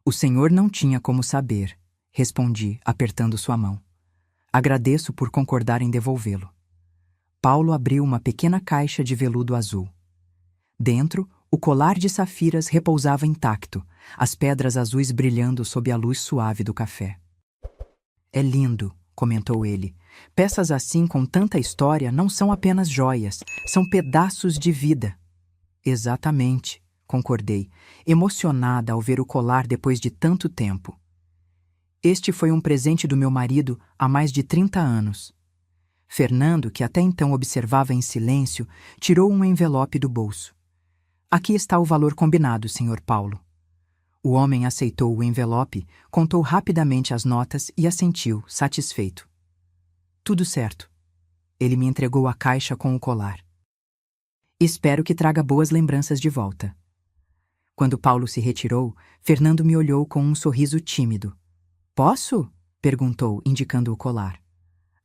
O senhor não tinha como saber, respondi, apertando sua mão. Agradeço por concordar em devolvê-lo. Paulo abriu uma pequena caixa de veludo azul. Dentro, o colar de safiras repousava intacto, as pedras azuis brilhando sob a luz suave do café. É lindo, comentou ele. Peças assim com tanta história não são apenas joias, são pedaços de vida. Exatamente, concordei, emocionada ao ver o colar depois de tanto tempo. Este foi um presente do meu marido há mais de 30 anos. Fernando, que até então observava em silêncio, tirou um envelope do bolso. Aqui está o valor combinado, Sr. Paulo. O homem aceitou o envelope, contou rapidamente as notas e assentiu, satisfeito. Tudo certo. Ele me entregou a caixa com o colar. Espero que traga boas lembranças de volta. Quando Paulo se retirou, Fernando me olhou com um sorriso tímido. Posso? Perguntou, indicando o colar.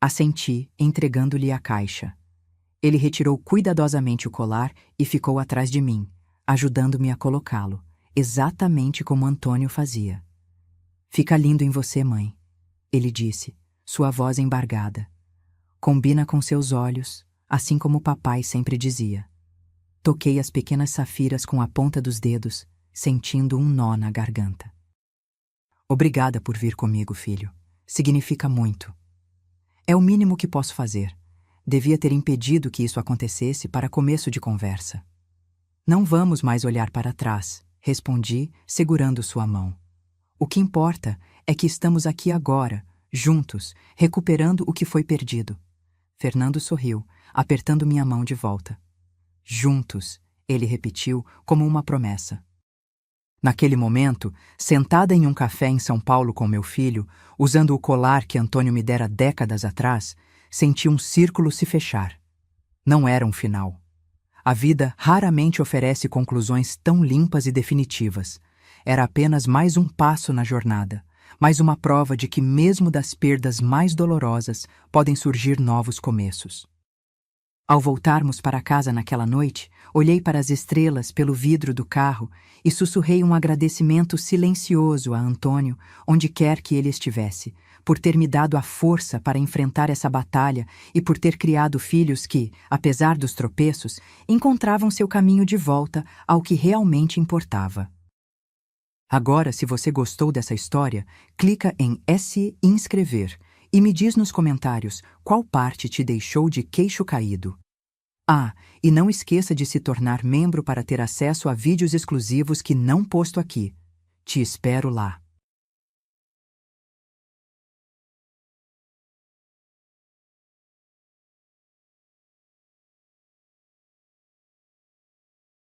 Assenti, entregando-lhe a caixa. Ele retirou cuidadosamente o colar e ficou atrás de mim, ajudando-me a colocá-lo, exatamente como Antônio fazia. Fica lindo em você, mãe, ele disse, sua voz embargada. Combina com seus olhos, assim como papai sempre dizia. Toquei as pequenas safiras com a ponta dos dedos, sentindo um nó na garganta. Obrigada por vir comigo, filho. Significa muito. É o mínimo que posso fazer. Devia ter impedido que isso acontecesse para começo de conversa. Não vamos mais olhar para trás, respondi, segurando sua mão. O que importa é que estamos aqui agora, juntos, recuperando o que foi perdido. Fernando sorriu, apertando minha mão de volta. Juntos, ele repetiu como uma promessa. Naquele momento, sentada em um café em São Paulo com meu filho, usando o colar que Antônio me dera décadas atrás, senti um círculo se fechar. Não era um final. A vida raramente oferece conclusões tão limpas e definitivas. era apenas mais um passo na jornada, mais uma prova de que, mesmo das perdas mais dolorosas, podem surgir novos começos. Ao voltarmos para casa naquela noite, olhei para as estrelas pelo vidro do carro e sussurrei um agradecimento silencioso a Antônio, onde quer que ele estivesse, por ter me dado a força para enfrentar essa batalha e por ter criado filhos que, apesar dos tropeços, encontravam seu caminho de volta ao que realmente importava. Agora, se você gostou dessa história, clica em se inscrever e me diz nos comentários qual parte te deixou de queixo caído. Ah, e não esqueça de se tornar membro para ter acesso a vídeos exclusivos que não posto aqui. Te espero lá.